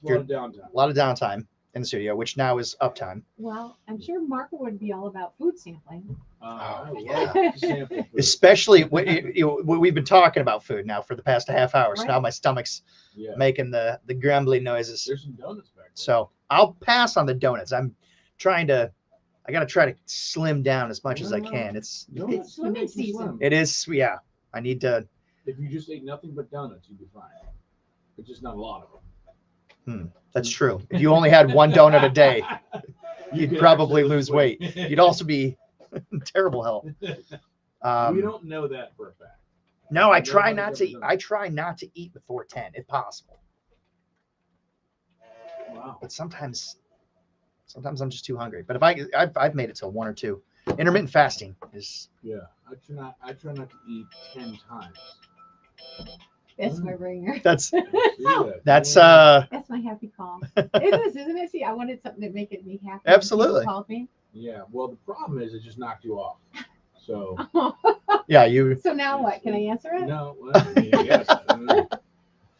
lot of downtime. a lot of downtime in the studio, which now is uptime. Well, I'm sure Marco would be all about food sampling. I love yeah. sample food. Especially we've been talking about food now for the past half hour. So Right. now my stomach's Yeah. making the grumbly noises. There's some donuts back there. So I'll pass on the donuts. I got to try to slim down as much as I can. It's Donuts Slim make you season. slim. it is yeah. I need to. If you just ate nothing but donuts, you'd be fine. But just not a lot of them. That's true. If you only had one donut a day, you'd could probably actually lose weight. You'd also be in terrible health. We don't know that for a fact. No, I Nobody's try not ever to. done I try not to eat before 10 if possible. Wow. But sometimes I'm just too hungry. But if I've made it till 1 or 2. Intermittent fasting is Yeah. I try not to eat 10 times. That's my ringer. that's See that? that's Yeah. That's my happy call. It is, isn't it? See, I wanted something to make it me happy. when people Absolutely. Called me. Yeah. Well, the problem is it just knocked you off. So yeah. You So now what? Can I answer it? no. Well, I mean, yes. I don't know.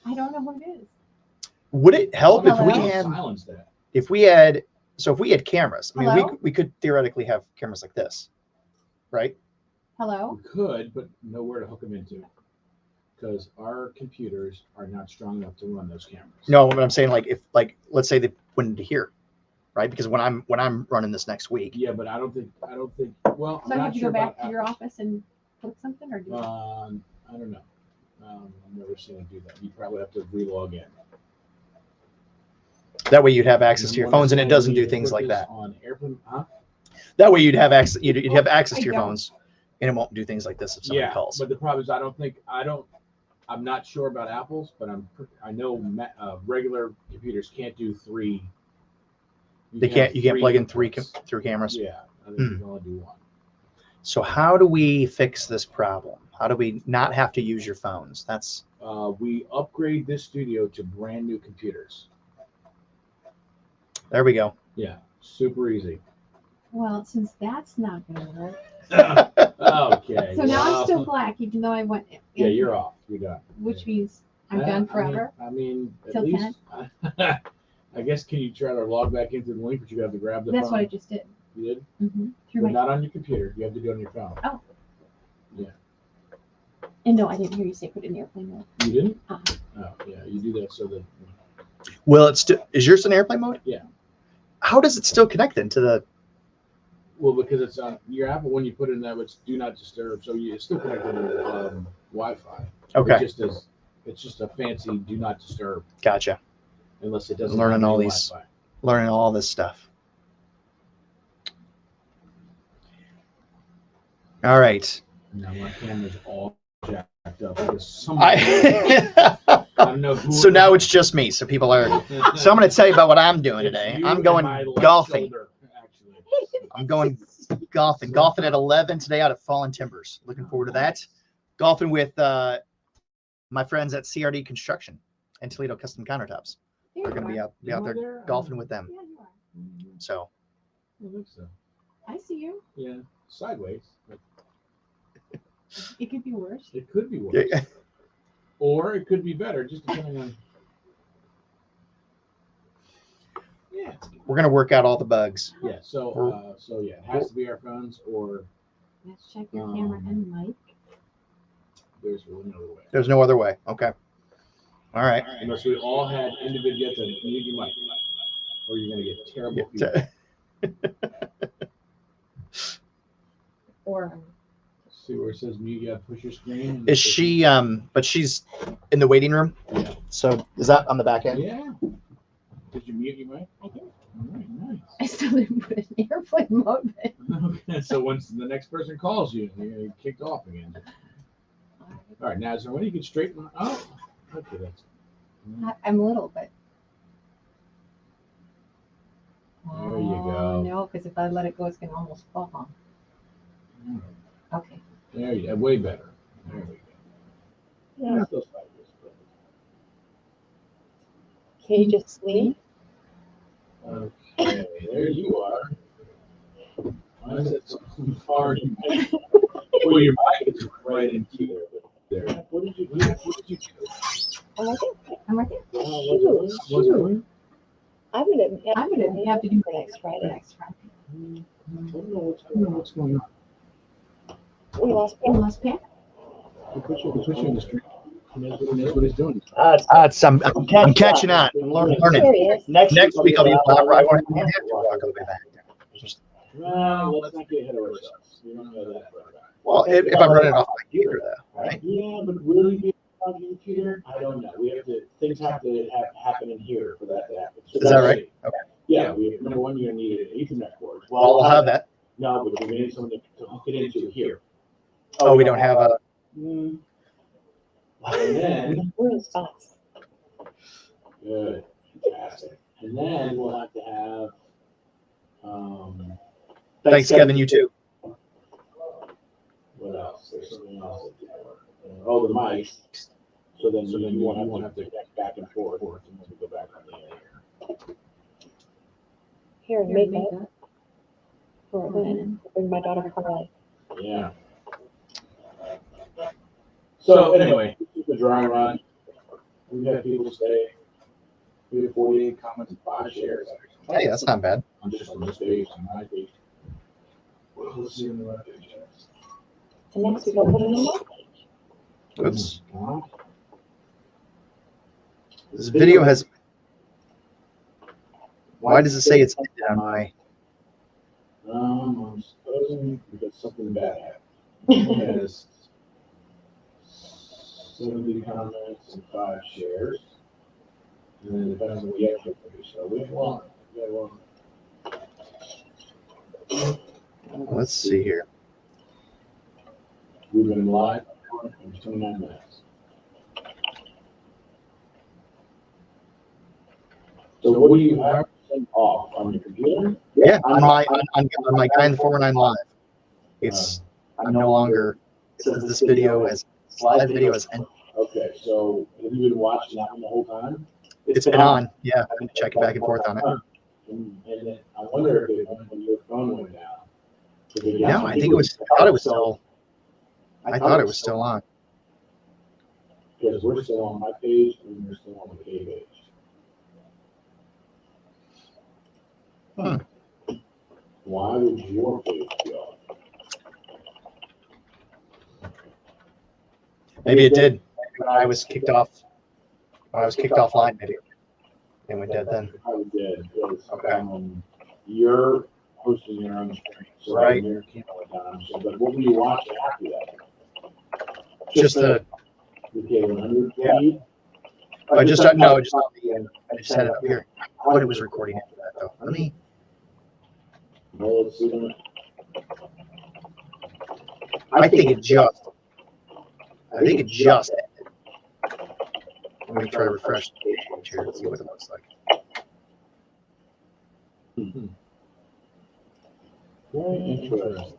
I don't know what it is. would it help if we Hello? had Silence that. if we had cameras? I mean, Hello? we could theoretically have cameras like this, right? Hello? We could, but nowhere to hook them into, because our computers are not strong enough to run those cameras. No, but I'm saying if let's say they went into here, right? Because when I'm running this next week, Yeah, but I don't think. Well, So I'm I not have to sure go back about to your office and click something, or do you? I don't know. I've never seen it do that. You probably have to relog in. that way you'd have access to And your when I phones, and it told doesn't you do to things put like this that. On airplane, huh? That way you'd have access. You'd have access I to your don't. phones, and it won't do things like this if somebody Yeah, calls. but the problem is I'm not sure about Apple's, but I know regular computers can't do 3. You can't plug in 3 inputs. through cameras. Yeah, I think you can only do 1. So how do we fix this problem? How do we not have to use your phones? That's We upgrade this studio to brand new computers. there we go. Yeah, super easy. Well, since that's not going to work. Okay. So now well, I'm still black, even though I went. Yeah, you're off. You're done. Which means I'm Yeah, done forever. I mean, at Till least. I guess can you try to log back into the link, but you have to grab the That's phone. what I just did. You did, Mm-hmm. Through but my. not on your computer. You have to do it on your phone. Oh. Yeah. And no, I didn't hear you say put it in airplane mode. You didn't? Uh-uh. Oh, yeah. You do that so that. Well, it's still is yours in airplane mode? Yeah. How does it still connect into the? Well, because it's on your Apple when you put it in that, it's do not disturb. So it's still connected to Wi-Fi. Okay. It's just a fancy do not disturb Gotcha. unless it doesn't. Learning have all any these- Wi-Fi. Learning all this stuff. All right. Now my camera's all jacked up because somebody. I I don't know who. so now it's just me. So people are. So I'm going to tell you about what I'm doing It's today. you I'm and going my left golfing. shoulder, actually. I'm going golfing. Golfing at 11 today out at Fallen Timbers. Looking forward to that. Golfing with my friends at CRD Construction and Toledo Custom Countertops. There We're you going to be are. out there there? golfing with them. Yeah, you are. So I think so. I see you. Yeah, sideways. But It could be worse. it could be worse, yeah. or it could be better, just depending on. Yeah. We're going to work out all the bugs. Yeah. So yeah, it has to be our phones, or Let's check your camera and mic. there's really no other way. There's no other way. Okay. All right. Unless we all had individual, you have to mute your mic, or you're gonna get terrible feedback. Or See where it says mute, you have to push your screen. Is she but she's in the waiting room? Yeah. So is that on the back end? Yeah. Did you mute your mic? I did. All right, nice. I still didn't put it in airplane mode. But Okay, so once the next person calls you, you're gonna get kicked off again. All right, now is there a way you can straighten? Oh, okay, that's. I'm little, but. There you go. No, because if I let it go, it's gonna almost fall. All right, Okay. there you go. Way better. There we go. Yeah. Not those sideways, but- Can you just sleep? Okay, there you are. Why is it so far? Well, your mic is right in here. There. What did you do? I'm right there. I'm right there. What's going? I'm gonna have to do it next Friday. I don't know what's going on. We lost We lost Pat. He put you in the street. He knows what he's doing. I'm catching on. I'm learning. There he is. Next week I'll be live. I won't have to walk all the way back. Well, let's not get ahead of ourselves. We don't know that for a fact. Well, if I'm running off my computer, though, right? Yeah, but really being on your computer, I don't know. Things have to happen in here for that to happen. So Is that right? Okay. Yeah, number one, you're gonna need an Ethernet cord. Well, I'll have that. No, but we need something to hook it into here. Oh, we don't have a. And then, We're in spots. good, fantastic. And then we'll have to have, Thanks, Kevin. You too. what else? There's something else. Oh, the mics. So then you won't have to get back and forth, and then we go back on the air. Here, make that. For bring my daughter Carly. Yeah. So anyway, keep the dry run. We've had people say we have 48 comments and 5 shares. Hey, that's not bad. I'm just on this page, on my page. Well, let's see on the left page. And next we go put it on my page. Oops. This video has. Why does it say it's ended on my? I'm supposing because something bad happened. It has 70 comments and 5 shares. And then it depends on what we actually produce. So we have one. Let's see here. We've been live for 29 minutes. So what do you have off on your computer? Yeah, on my guy in the 419 live. It's I'm no longer. It says this video as live video has ended. Okay, so have you been watching that one the whole time? It's been on. Yeah, I've been checking back and forth on it. And then I wonder if it went when your phone went down. No, I think it was. I thought it was still. I thought it was still on. Because we're still on my page and we're still on the K page. Why would your page be on? Maybe it did. When I was kicked off. When I was kicked offline, maybe. And we did then. It probably did. Because, Okay. you're hosting your own stream. So Right. your camera down. So, but what were you watching after that? Just the. The K100 Yeah. feed? I just no, just I just had it up here. I thought it was recording after that though. Let me. Well, let's see. I think it just. I think it just ended. Let me try to refresh the page here and see what it looks like. Very interesting.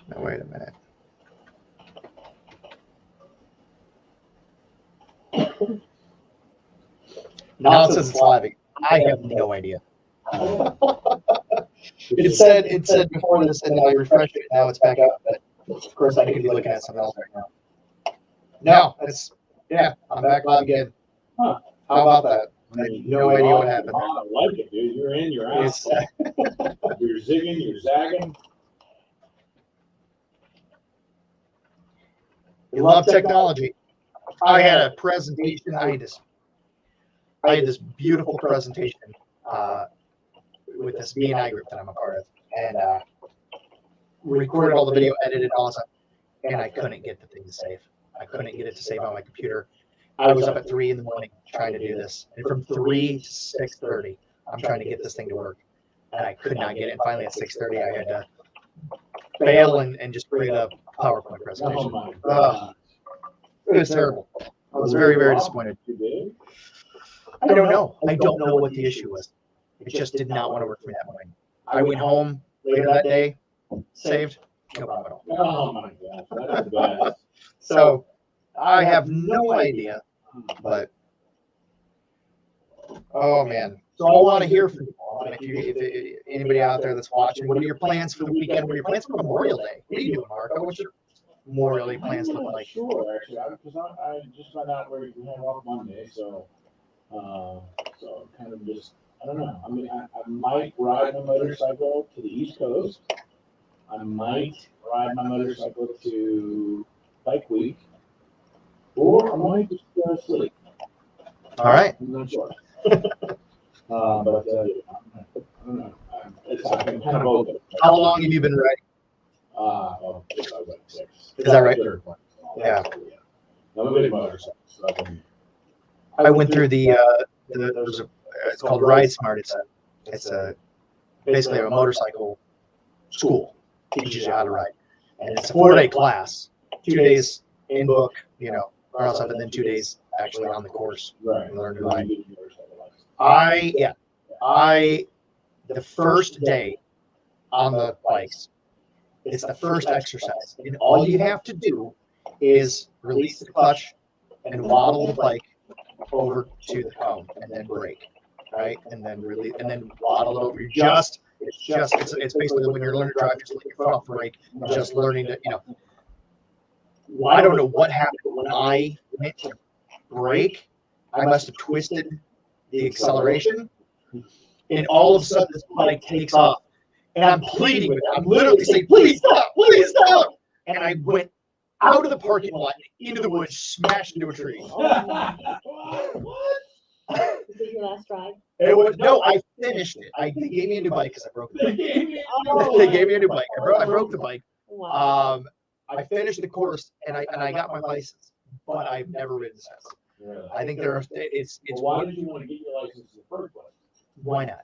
Now wait a minute. Now it says it's live. I have no idea. It said before this, and then I refreshed it. Now it's back up. But of course, I could be looking at something else right now. No, it's I'm back live again. Huh. How about that? I have no idea what happened. I like it, dude. You're in, you're out. It's, You're zigging, you're zagging. you love technology. I had a presentation. I had this beautiful presentation with this BNI group that I'm a part of, and recorded all the video, edited all the stuff, and I couldn't get the thing to save. I couldn't get it to save on my computer. I was up at 3 in the morning trying to do this, and from 3 to 6:30, I'm trying to get this thing to work, and I could not get it. And finally, at 6:30, I had to bail and just create a PowerPoint Oh presentation. my God. It was terrible. I was very, very disappointed. You did? I don't know. I don't know what the issue was. It just did not want to work for me that morning. I went home later that day, saved, no problem at all. Oh my gosh, that's the best. So I have no idea, but oh man. So I want to hear from you. And if anybody out there that's watching, what are your plans for the weekend? What are your plans for Memorial Day? What are you doing, Marco? What's your Memorial Day plans look like? Sure, actually, because I just found out where we had off Monday, so kind of just, I don't know. I mean, I might ride my motorcycle to the East Coast. I might ride my motorcycle to Bike Week, or I might just go to sleep. All right. I'm not sure. But I don't know. I'm kind of open. How long have you been riding? Is that right? Yeah. I'm a big motorcycle. So I went through it's called Ride Smart. It's basically a motorcycle school. Teaches you how to ride. And it's a 4-day class. 2 days in book, run outside, and then 2 days actually on the course. Right. And learn to ride. The first day on the bikes, it's the first exercise. And all you have to do is release the clutch and waddle the bike over to the cone and then brake, right? And then release and then waddle it over. It's basically when you're learning to drive, just let your foot off the brake, just learning to, I don't know what happened when I went to brake. I must have twisted the acceleration, and all of a sudden this bike takes off, and I'm pleading with it. I'm literally saying, please stop. And I went out of the parking lot, into the woods, smashed into a tree. What? Is it your last ride? I finished it. They gave me a new bike because I broke the bike. They gave me a new bike. I broke the bike. Wow. I finished the course and I got my license, but I've never ridden since. Really? I think it's why did you want to get your license in the first place? Why not?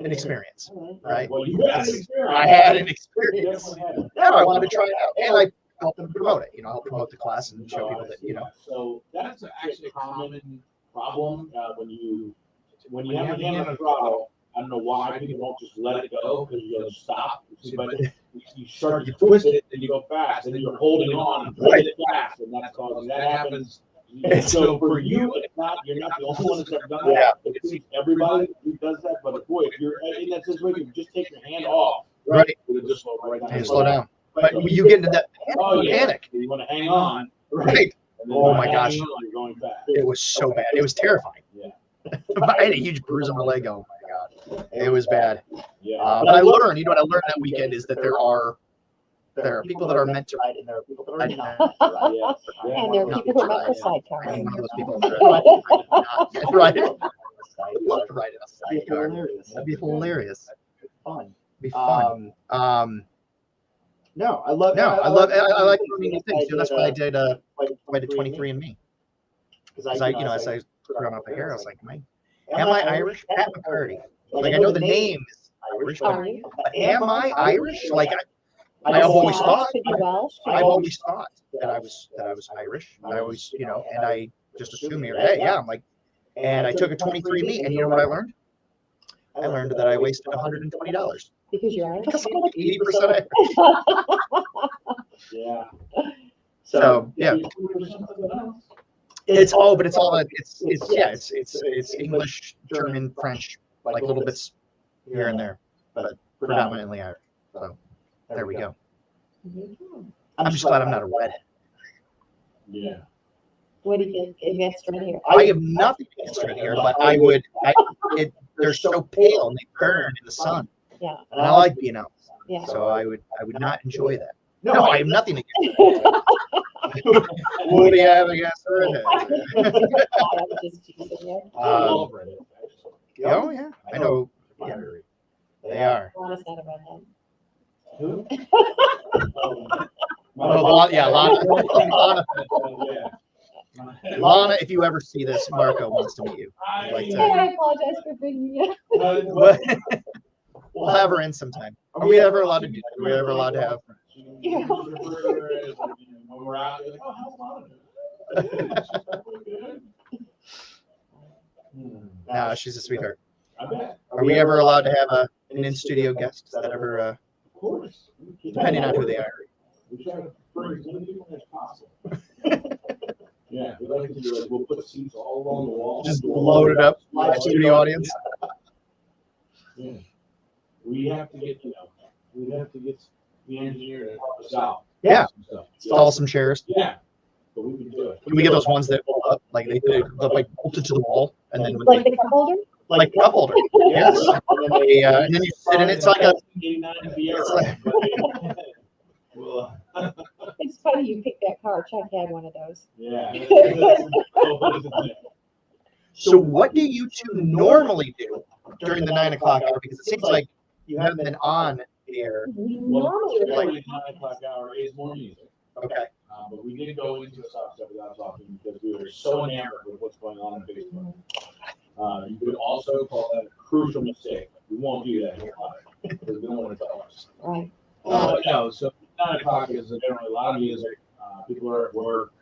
An experience, right? Well, you had an experience. I had an experience. You definitely had it. Yeah, I wanted to try it out, and I helped them promote it. Help promote the class and show people that So that's actually a common problem when you have the hand on the throttle. I don't know why people don't just let it go because you just stop. But you start to twist it and you go fast, and then you're holding on and pulling it fast, and that's causing that happens. So for you, you're not the only one that's ever done that. It seems everybody who does that, but boy, if you're in that situation, just take your hand off. Right. It'll just slow right down. And slow down. But you get into that panic. You want to hang on. Right. Oh my gosh. You're going fast. It was so bad. It was terrifying. Yeah. I had a huge bruise on my leg. Oh my god. It was bad. Yeah. But I learned, what I learned that weekend is that there are people that are meant to ride and there are people that are not meant to ride. And there are people who are not the sidecar. I'm one of those people that are ride it. I'd love to ride it on the sidecar. That'd be hilarious. Fun. Be fun. No, I like learning new things. That's why I did 23andMe. Because as I growing up here, I was like, am I Irish? Pat McCarty. Like I know the name is Irish, but am I Irish? Like I've always thought. I've always thought that I was Irish. I always, and I just assumed, I'm like, and I took a 23andMe, and you know what I learned? I learned that I wasted $120 because you're Irish. because I'm like 80% Irish. Yeah. So yeah, it's English, German, French, like little bits here and there, but predominantly Irish. So there we go. I'm just glad I'm not a redhead. Yeah. What do you get against red hair? I have nothing against red hair, but they're so pale and they burn in the sun. Yeah. And I like being out. Yeah. So I would not enjoy that. No, I have nothing against it. What do you have against redhead? Oh yeah, I know. Yeah, they are. Lana's not a redhead. Who? Lana, if you ever see this, Marco wants to meet you. I apologize for bringing you up. We'll have her in sometime. Are we ever allowed to do that? Are we ever allowed to have her? Yeah. No, she's a sweetheart. Are we ever allowed to have an in-studio guest? Is that ever, Of course. depending on who they are? We try to bring as many people as possible. We'll put seats all along the wall. Just load it up. Live studio audience. Yeah. We have to get the engineer to help us out. Yeah. Some stuff. Install some chairs. Yeah. But we can do it. Can we get those ones that pull up, like they're like bolted to the wall, and then Like the cup holder? like cup holder? Yes. And then you sit in it. It's like a. 89 It's like, Well, It's funny you picked that car. Chuck had one of those. yeah. so what do you two normally do during the 9 o'clock hour? Because it seems like you haven't been on air. We Well, normally like record 9 o'clock hour is more music. Okay. But we didn't go into a soft stuff without talking because we were so enamored with what's going on Facebook. You could also call that a crucial mistake. We won't do that here because we don't want to tell us. right. No, so 9 o'clock is generally a lot of music. People are at work.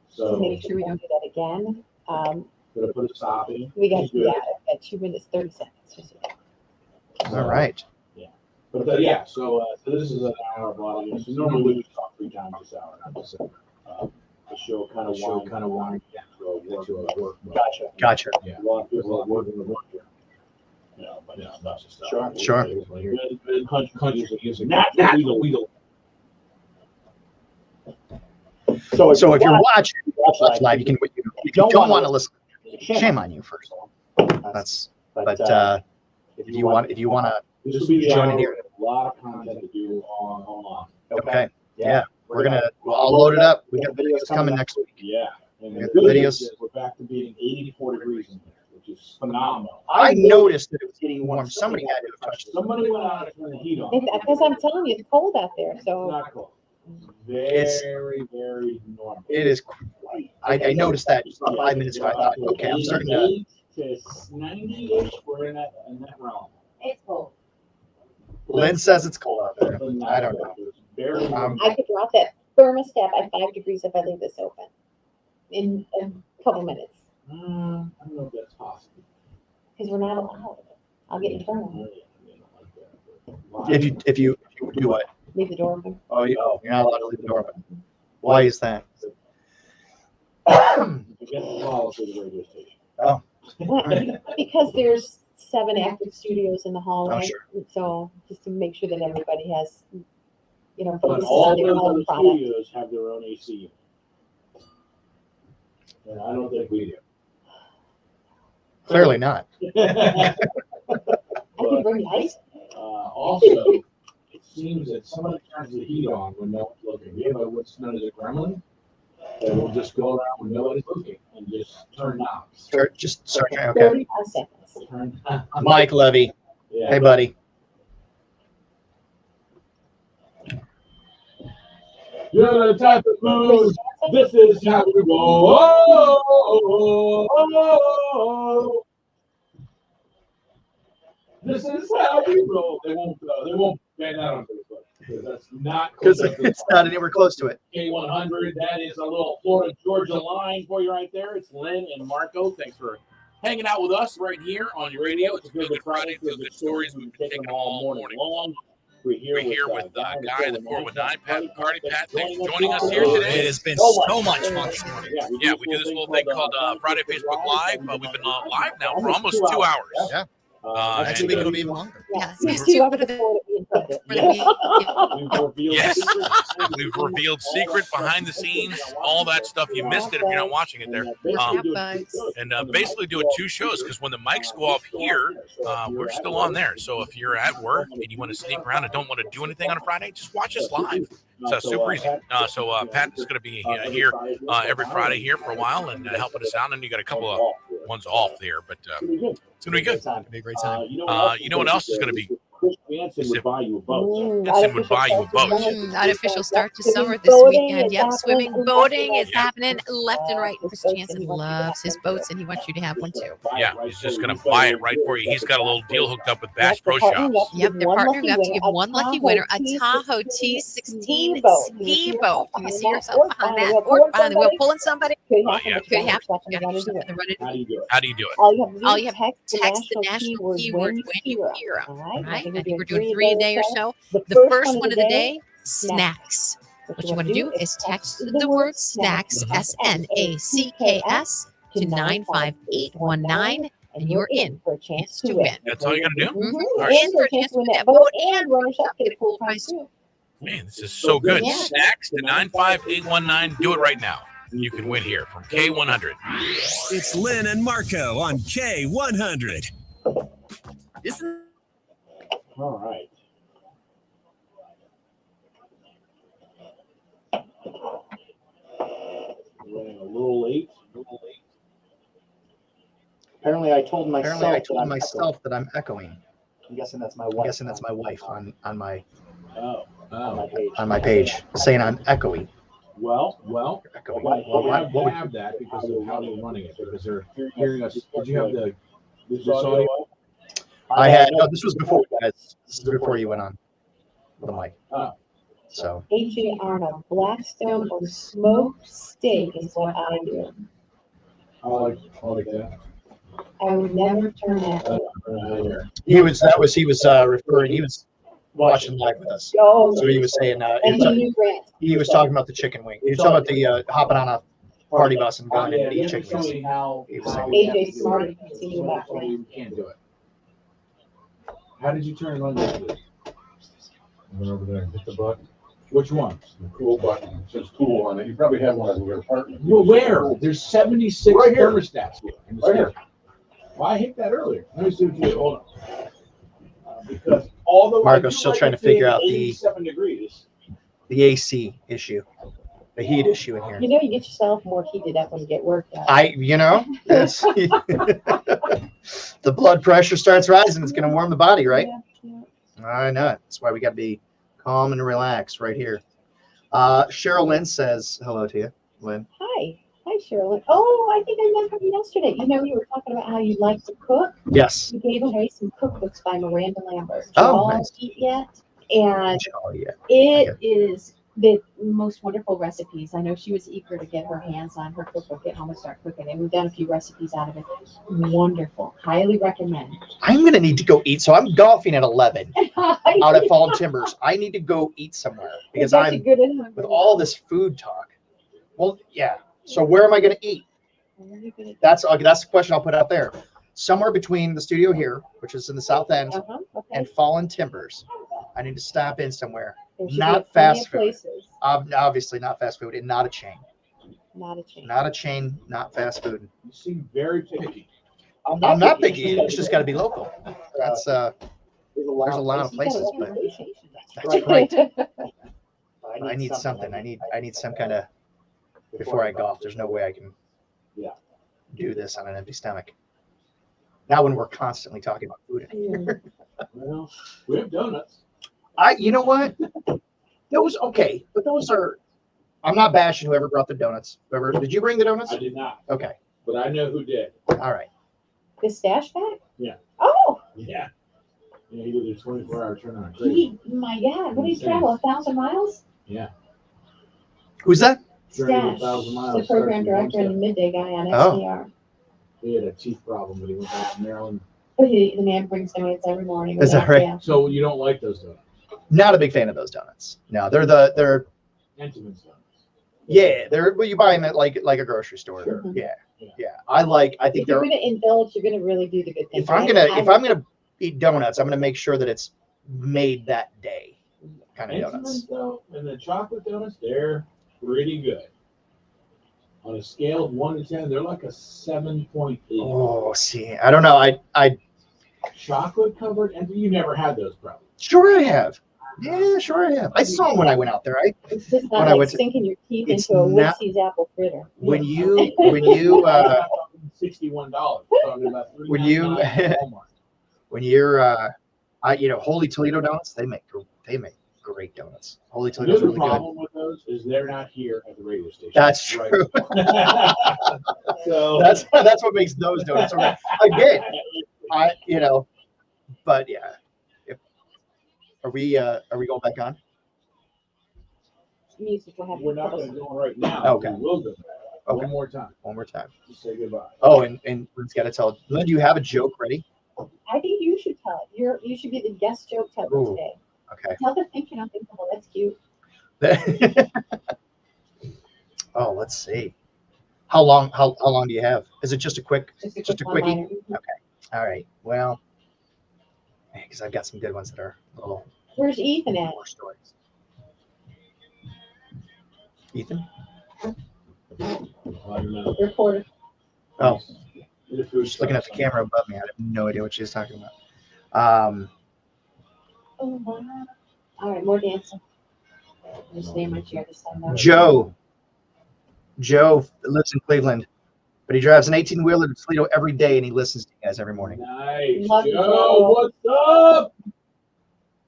So So make sure we don't do that again. gonna put a stop in. We got, Do it. yeah, at 2 minutes, 30 seconds. Just- All right. But so this is an hour of audience. So normally we would talk 3 times this hour. Not just, the show kind of winds down to a work. Gotcha. Gotcha. Yeah, a lot of people are working the work here. But it's not just stuff. Sure. Country music. Not legal. So if you're watching, watch live. You can. If you don't want to listen, shame on you first. That's. But if you want to This will be the join hour in here. with a lot of content to do online. Okay. Yeah. I'll load it up. We got videos coming next week. Yeah. And We the got good videos. news is we're back to being 84 degrees in here, which is phenomenal. I noticed that it was getting warm. Somebody had to have touched it. Somebody went out and turned the heat on. Because I'm telling you, it's cold out there. It's So not cold. It's- Very, very normal. It is quite. I noticed that just about 5 minutes ago. I thought, okay, I'm starting to. 88 to 90-ish, we're in that realm. It's cold. Lynn says it's cold out there. I don't know. It's very I could drop that thermostat by 5 degrees if I leave this open in a couple minutes. I don't know if that's possible. Because we're not allowed. I'll get in trouble. If you do what? Leave the door open. Oh, you're not allowed to leave the door open. Why is that? I guess it's policy of the radio station. Oh. Because there's 7 active studios in the hallway. Oh, sure. So just to make sure that everybody has, But focuses all on their those own other product. studios have their own AC unit. And I don't think we Clearly not. do. I can bring ice. Also, it seems that somebody turns the heat on when no one's looking. We have what's known as a gremlin that will just go around when nobody's looking and just turn knobs. Start. Okay. 35 seconds. Turn. Mike Levy. Yeah. Hey, buddy. You're the type of moves. This is how we roll. Oh. This is how we roll. They won't ban that on Facebook because that's not Because it's not anywhere close to it. K100. That is a little Florida Georgia line for you right there. It's Lynn and Marco. Thanks for hanging out with us right here on your radio. It's a Good Friday. Feel Good Stories. We've been taking them all morning long. We're here with Guy in the 419, Pat McCarty. Pat, thanks for joining us here today. It has been so much fun this morning. Yeah, we do this little thing called Friday Facebook Live. We've been live now for almost 2 hours. Yeah. Next and, week it'll be even longer. Yeah, Me it's too. too I'm good looking forward to being president. for the meeting. We've revealed Yes. secrets. We've revealed secret behind the scenes, all that stuff. You missed it if you're not watching it there. And basically doing 2 shows because when the mics go off here, we're still on there. So if you're at work and you want to sneak around and don't want to do anything on a Friday, just watch us live. It's super easy. So Pat is going to be here every Friday here for a while and helping us out. And you got a couple of ones off there, but it's going to be good. It'll be a great time. You know what else is going to be? Chris Jansen would buy you a boat. Jensen would buy you a boat. Unofficial start to summer this weekend. Yep, swimming, boating is happening left and right. Chris Jansen loves his boats, and he wants you to have one too. Yeah, he's just going to buy it right for you. He's got a little deal hooked up with Bass Pro Shops. Yep, they're partnering up to give one lucky winner a Tahoe T16 ski boat. Can you see yourself behind that or behind the wheel pulling somebody? Could yeah. Could happen. Watching You the gotta runner do do it. something to run it. How do you do it? How do you do it? All you have to do is text the national keyword when you hear 'em. All Right? right. I think we're doing 3 a day or so. The The first one of the day, snacks. What you want to do is text the word snacks, SNACKS, to 95819, and you're in for a chance to win. That's all you got to do? Mhm. All You're right. in for a chance to win that boat and runners up get a cool prize too. Man, this is so good. Yeah. Snacks to 95819. Do it right now. You can win here from K100. It's Lynn and Marco on K100. All right. Running a little late. Apparently, I told myself that I'm echoing. I'm guessing that's my I'm guessing that's my wife on my Oh. on my page saying I'm echoing. Well, Echoing. we have that because of how they're running it, because they're hearing us. Did you have this audio? I had no. This was before you guys. This is before you went on with the mic. So AJ Arnold, Blackstone or smoked steak is what I do. I like that. I would never turn that down. he was referring. He was watching live with us. Oh, So he was saying and he knew Grant. he was talking about the chicken wing. He was talking about the hopping on a party bus and going in and eat chicken wings. He was saying, AJ Smart and continue about Grant. You can't do it. How did you turn it on? I went over there and hit the button. Which one? The cool button. It says cool on it. You probably have one in your apartment. Well, where? There's 76 Right here. thermostats here. in the Right here. store. Well, I hit that earlier. Let me see what you did. Hold on. Because although Marco's still trying to figure out the 87 degrees. AC issue, the heat issue in here. You know, you get yourself more heated up when you get work done. It's the blood pressure starts rising. It's going to warm the body, right? Yeah. I know. That's why we got to be calm and relaxed right here. Cheryl Lynn says hello to you, Lynn. Hi, Shirley. Oh, I think I met her yesterday. You know, you were talking about how you like to cook. Yes. You gave away some cookbooks by Miranda Lambert. Did Oh, you all nice. eat yet? And Oh, yeah. It is the most wonderful recipes. I know she was eager to get her hands on her cookbook, get home and start cooking. And we've done a few recipes out of it. Wonderful. Highly recommend. I'm going to need to go eat. So I'm golfing at 11 out at Fallen Timbers. I need to go eat somewhere because That's I'm good and hungry. with all this food talk. Well, yeah. So where am I going to eat? That's the question I'll put out there. Somewhere between the studio here, which is in the south end, Okay. and Fallen Timbers. I need to stop in somewhere. There should be Not plenty fast of food. places. Obviously not fast food and not a chain. Not a chain. Not a chain, not fast food. You seem very picky. I'm not picky. It's just got to be local. That's there's a lot of places, but that's right. I need something. I need some kind of before I golf. There's no way I can do this on an empty stomach. Not when we're constantly talking about food in here. Well, we have donuts. You know what? Those okay, but those are. I'm not bashing whoever brought the donuts. Whoever did you bring the donuts? I did not, Okay, but I know who did. all right. The stash bag? Yeah. Oh, Yeah. Yeah, he did a 24-hour turnaround. Crazy. my God. What did he Insane. travel? 1,000 miles? Yeah. Who's that? Journey to Stash. 1,000 miles. The program starts in one director and the step. midday guy on Oh. SDR. He had a teeth problem, but he went back to Maryland. But the man brings donuts every morning. Is that right? Yeah. So you don't like those donuts? Not a big fan of those donuts. No, they're Entenmann's donuts. well, you buy them at like a grocery store. Sure. Yeah. Yeah. I think If you're they're. going to indulge, you're going to really do the good thing. If I'm gonna eat donuts, I'm gonna make sure that it's made that day. Kind of donuts. Entenmann's, though, and the chocolate donuts, they're pretty good. On a scale of 1 to 10, they're like a 7.8. Oh, see, I don't know. I Chocolate covered, and you never had those probably. sure I have. Yeah, sure I have. I saw them when I went out there. It's just when not I like went to- sinking your teeth it's into a not- Woodsie's apple fritter. When you $61. Talking about When you- $3.99 at Walmart. when you're Holy Toledo donuts, they make great donuts. Holy The Toledo's other really good. problem with those is they're not here at the radio station. That's Right. true. So That's what makes those donuts. Again, but yeah. Are we going back on? Music will have we're not going to go on right now. Okay. We will go back. Okay. One more time. One more time. Just say goodbye. Oh, and Lynn's got to tell. Lynn, do you have a joke ready? I think you should tell it. You should be the guest joke teller Ooh. today. Okay. Tell the thinking unthinkable. That's cute. Oh, let's see. How long do you have? Is it just a quick just a quickie? one-liner. Okay. All right. Well, because I've got some good ones that are a little Where's Ethan at? more stories. Ethan? Reporter. Oh, just looking at the camera above me. I have no idea what she's talking about. Oh, wow. All right, more dancing. Just stay in my chair this time. Joe lives in Cleveland, but he drives an 18-wheeler to Toledo every day, and he listens to you guys every morning. Nice. Love you, Joe, Joe. what's up?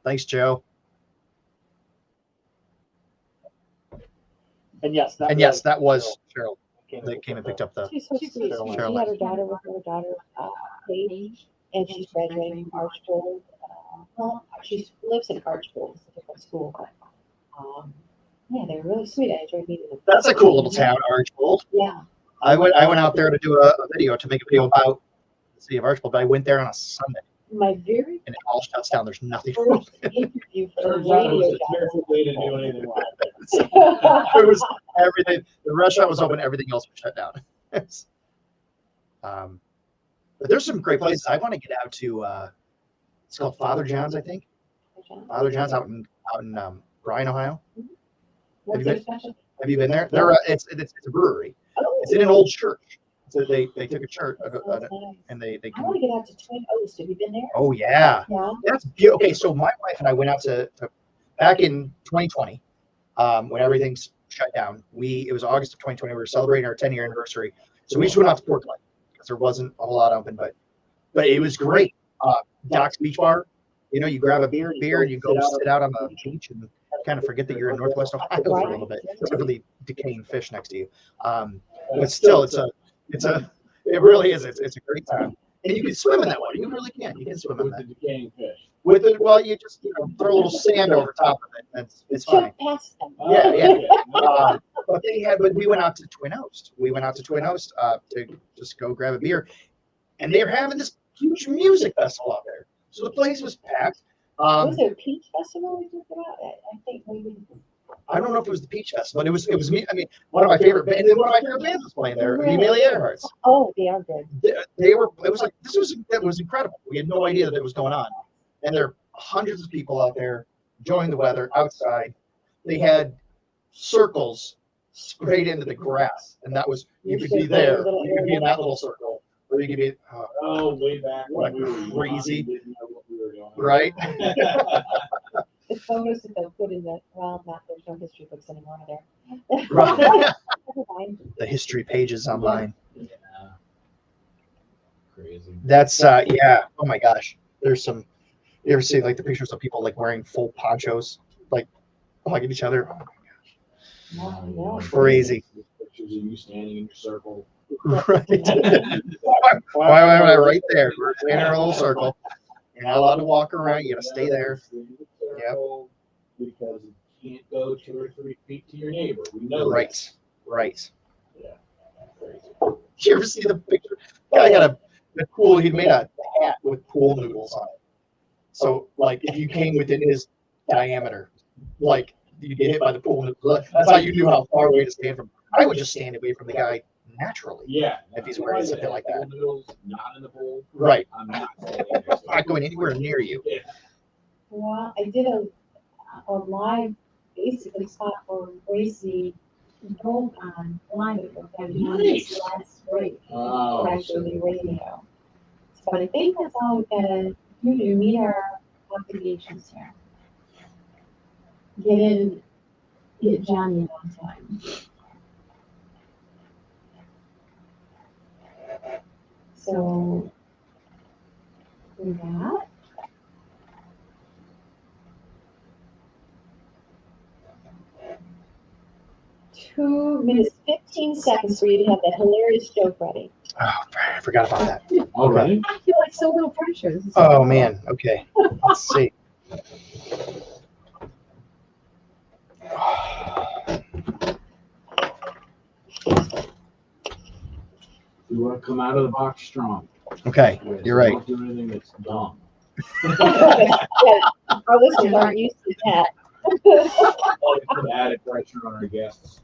Thanks, Joe. And yes, that was Cheryl that came and picked up the. She's so sweet. She Cheryl. had her daughter with her daughter, Paige, and she's graduating from Archbold. Well, she lives in Archbold, it's a different school, but yeah, they're really sweet. I enjoyed meeting them. That's a cool little town, Archbold. Yeah. I went out there to do a video to make a video about the city of Archbold, but I went there on a Sunday, My very and it all shuts down. There's nothing. first interview for the Turns out it radio was a job. terrible way to do anything live. It was everything. The restaurant was open. Everything else was shut down. But there's some great places. I want to get out to. It's called Father John's, I think. Father John's out in Bryan, Ohio. What's Have it special? Have you been there? They're it's a brewery. Oh, It's in an old church. So they took a church that's nice. and they I want to get out to Twin Oaks. Have you been there? Oh yeah, Yeah. that's beautiful. Okay, so my wife and I went out to back in 2020 when everything's shut down. It was August of 2020. We were celebrating our 10-year anniversary, so we just went out to Portland because there wasn't a whole lot open, but it was great. Doc's Beach Bar. You grab a beer, and you go sit out on the beach and kind of forget that you're in Northwest Ohio for a little bit, except for the decaying fish next to you. But still, it really is. It's a great time, and you can swim in that water. You really can. You can swim in With that. the decaying fish. With it, well, you just throw a little sand over top of it. It's fine. Jump past them. Yeah. But we went out to Twin Oaks. We went out to Twin Oaks to just go grab a beer, and they're having this huge music festival out there. So the place was packed. Was it a peach festival we talked about? I think maybe. I don't know if it was the Peach Festival, but it was me. I mean, one of my favorite bands was playing there, the Amelia Earharts. Oh, they are good. They were. It was like it was incredible. We had no idea that it was going on, and there are hundreds of people out there enjoying the weather outside. They had circles sprayed into the grass, and that was you could be there. You could be in that little circle, or you could be way back when we were crazy, young, we didn't know what we were doing. right? The photos that they'll put in there's no history books anymore, are there? Right. Never mind. The history pages online. Yeah. Crazy. That's yeah. Oh my gosh. There's some. You ever see like the pictures of people like wearing full ponchos, like hugging each other? Oh my No, gosh. Crazy. Pictures of you standing in your circle. Right. Why right there? We're in our little circle. You're not allowed to walk around. You gotta stay there. Yep. Because you can't go 2 or 3 feet to your neighbor. We know that. Right. Yeah. Crazy. Did you ever see the picture? Guy got he made a hat with pool noodles on it. So like if you came within his diameter, like you get hit by the pool noodles. That's how you knew how far away to stand from. I would just stand away from the guy naturally. Yeah. If he's wearing something like that. Noodles, not in the bowl. Right. I'm not. Not going anywhere near you. Yeah. Well, I did a live basically spot for Gracie Gold on live Nice. last break. Oh, Actually radio. But I think that's all we gotta do to meet our obligations here. Get Johnny on time. So do that. Two minutes, 15 seconds for you to have that hilarious joke ready. Oh, I forgot about that. all right. I feel like so little pressure. This is Oh man. Okay. Let's see. We want to come out of the box strong. Okay. You're right. Don't do anything that's dumb. Our listeners aren't used to that. Put added pressure on our guests.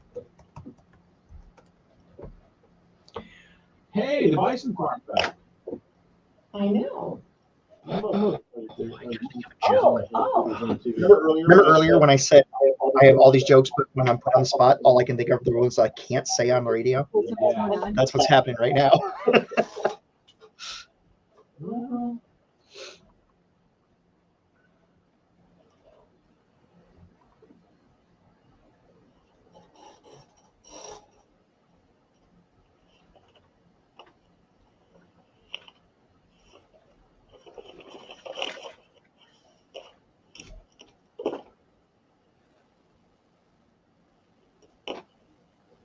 Hey, the Bison Farm back. I know. Oh, Remember earlier when I said I have all these jokes, but when I'm put on the spot, all I can think of are the ones that I can't say on the radio? Yeah. That's what's happening right now.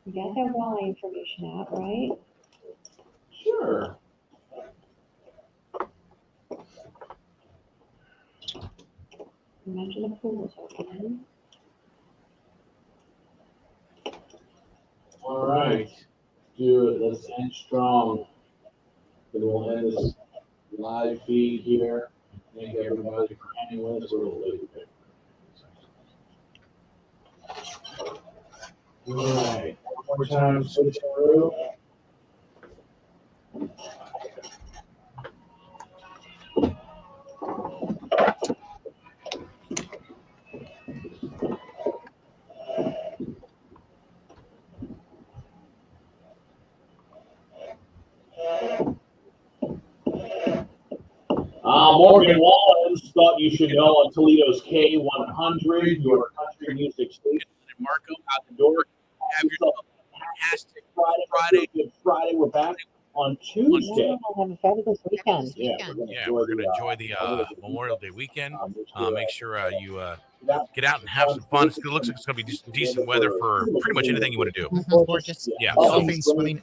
You got that walleye information out, right? Sure. Imagine the pool is open. All right. Do it. Let's end strong. Then we'll end this live feed here. Thank everybody for hanging with us a little late. All right. One more time, switch through. Morgan Wallens thought you should know on Toledo's K100, your country music station. Marco out the door. Have yourself a fantastic Friday. Good Friday. We're back on Tuesday. Have a fabulous weekend. Yeah, we're going to enjoy the Memorial Day weekend. Make sure you get out and have some fun. It looks like it's going to be decent weather for pretty much anything you want to do. Gorgeous. Yeah, Golfing, swimming.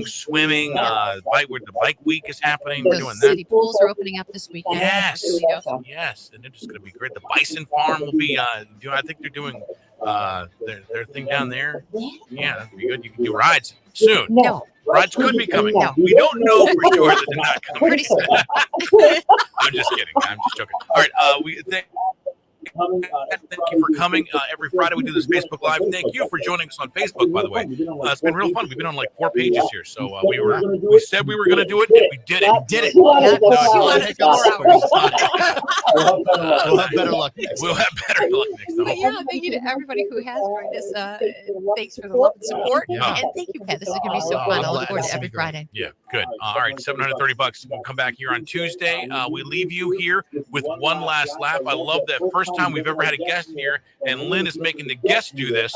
Swimming. The bike week is happening. We're The doing that. city pools are opening up this weekend. Yes, Toledo. yes, and it's going to be great. The Bison Farm will be. I think they're doing their thing down there. Yeah, that'd be good. You can do rides soon. No. Rides could be coming. No. We don't know for sure that they're not coming. Pretty soon. I'm just kidding. I'm just joking. All right. Thank you for coming. Every Friday we do this Facebook Live. Thank you for joining us on Facebook, by the way. It's been real fun. We've been on like 4 pages here. So we said we were going to do it. And we did it. We did it. We'll have better luck next We'll have better luck next But time. yeah, thank you to everybody who has joined us. Thanks for the love and support. Yeah. And thank you, Pat. This is going to be so fun. I look forward to every Friday. Yeah, good. All right, $730. We'll come back here on Tuesday. We leave you here with one last laugh. I love that first time we've ever had a guest here, and Lynn is making the guest do this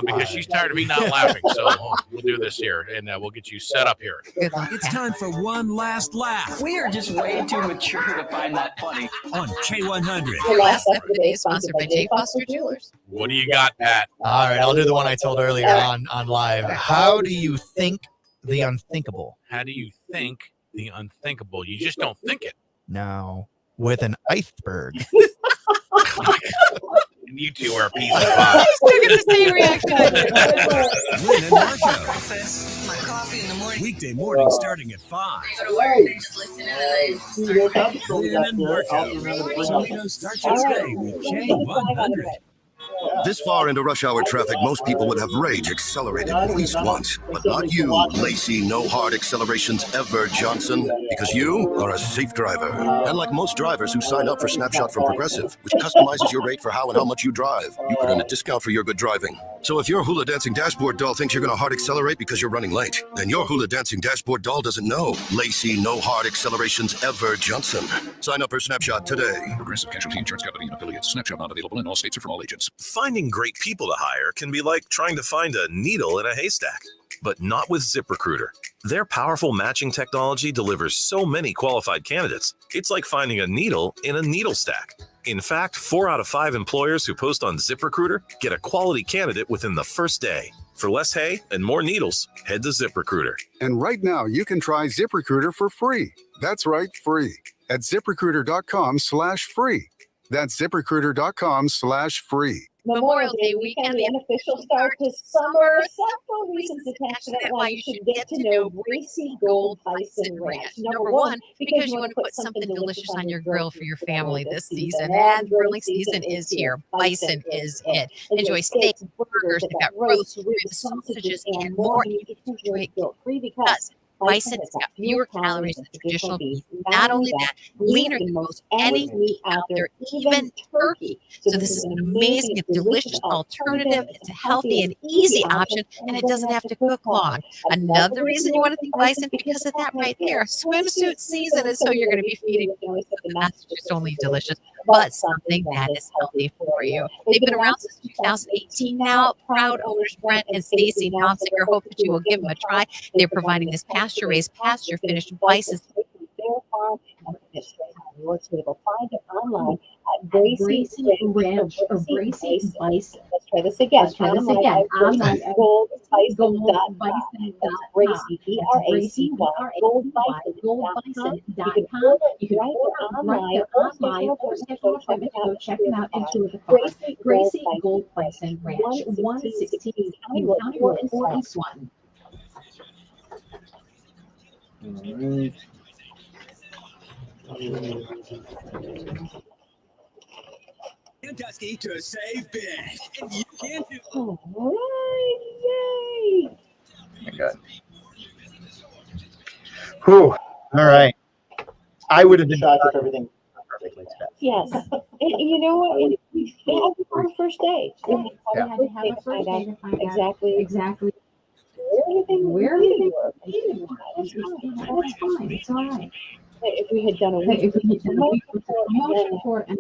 because she's tired of me not laughing. So we'll do this here, and we'll get you set up here. It's time for one last laugh. We are just way too mature to find that funny. On K100. Your last laugh of the day is sponsored by J. Foster Jewelers. What do you got, Pat? All right, I'll do the one I told earlier on live. How do you think the unthinkable? How do you think the unthinkable? You just don't think it. Now, with an iceberg. And you two are a piece of pie. Still get the same reaction. Lynn and Marco. Breakfast, my coffee in the morning. Weekday morning starting at 5. Go to work and just listen to the Lynn and Marco. Toledo starts its day with K100. This far into rush hour traffic, most people would have rage accelerated at least once. But not you, Lacey No Hard Accelerations Ever Johnson, because you are a safe driver. And like most drivers who sign up for Snapshot from Progressive, which customizes your rate for how and how much you drive, you could earn a discount for your good driving. So if your hula dancing dashboard doll thinks you're going to hard accelerate because you're running late, then your hula dancing dashboard doll doesn't know Lacey No Hard Accelerations Ever Johnson. Sign up for Snapshot today. Progressive Casualty Insurance Company and affiliates. Snapshot not available in all states or from all agents. Finding great people to hire can be like trying to find a needle in a haystack, but not with ZipRecruiter. Their powerful matching technology delivers so many qualified candidates. It's like finding a needle in a needle stack. In fact, 4 out of 5 employers who post on ZipRecruiter get a quality candidate within the first day. For less hay and more needles, head to ZipRecruiter. And right now, you can try ZipRecruiter for free. That's right, free. At ZipRecruiter.com/free. That's ZipRecruiter.com/free. Memorial Day weekend, the unofficial start to summer. Several reasons attached to that why you should get to know Gracie Gold Bison Ranch. Number one, because you want to put something delicious on your grill for your family this season. And grilling season is here. Bison is it. Enjoy steaks, burgers, they've got roasts, ribs, sausages, and more. And you can enjoy guilt-free because bison has got fewer calories than traditional beef. Not only that, leaner than most any meat out there, even turkey. So this is an amazing and delicious alternative. It's a healthy and easy option, and it doesn't have to cook long. Another reason you want to think bison, because of that right there. Swimsuit season, and so you're going to be feeding something that's just only delicious, but something that is healthy for you. They've been around since 2018 now. Proud owners Brent and Stacy Nonsiger hope that you will give them a try. They're providing this pasture-raised, pasture-finished bison. Their farm and it's straight on your table. Find it online at Gracie Ranch or Gracie Bison. Let's try this again. Online. Goldbison.com. Gracie, Gracie, goldbison.com. You can order online or schedule appointment to go check them out and tour the farm. Gracie Gold Bison Ranch, 116 County Road 4 East 1. All right. Sandusky to save big, and you can do. All right, yay! Oh my God. Whew. All right. I would have been shocked if everything perfectly today. Yes, and you know what? They had to have a first day. They Yeah. had to have a first day to find out exactly Where everything work. That's fine. That's fine. It's all right. If we had done a week, If we had done a week with the promotion report and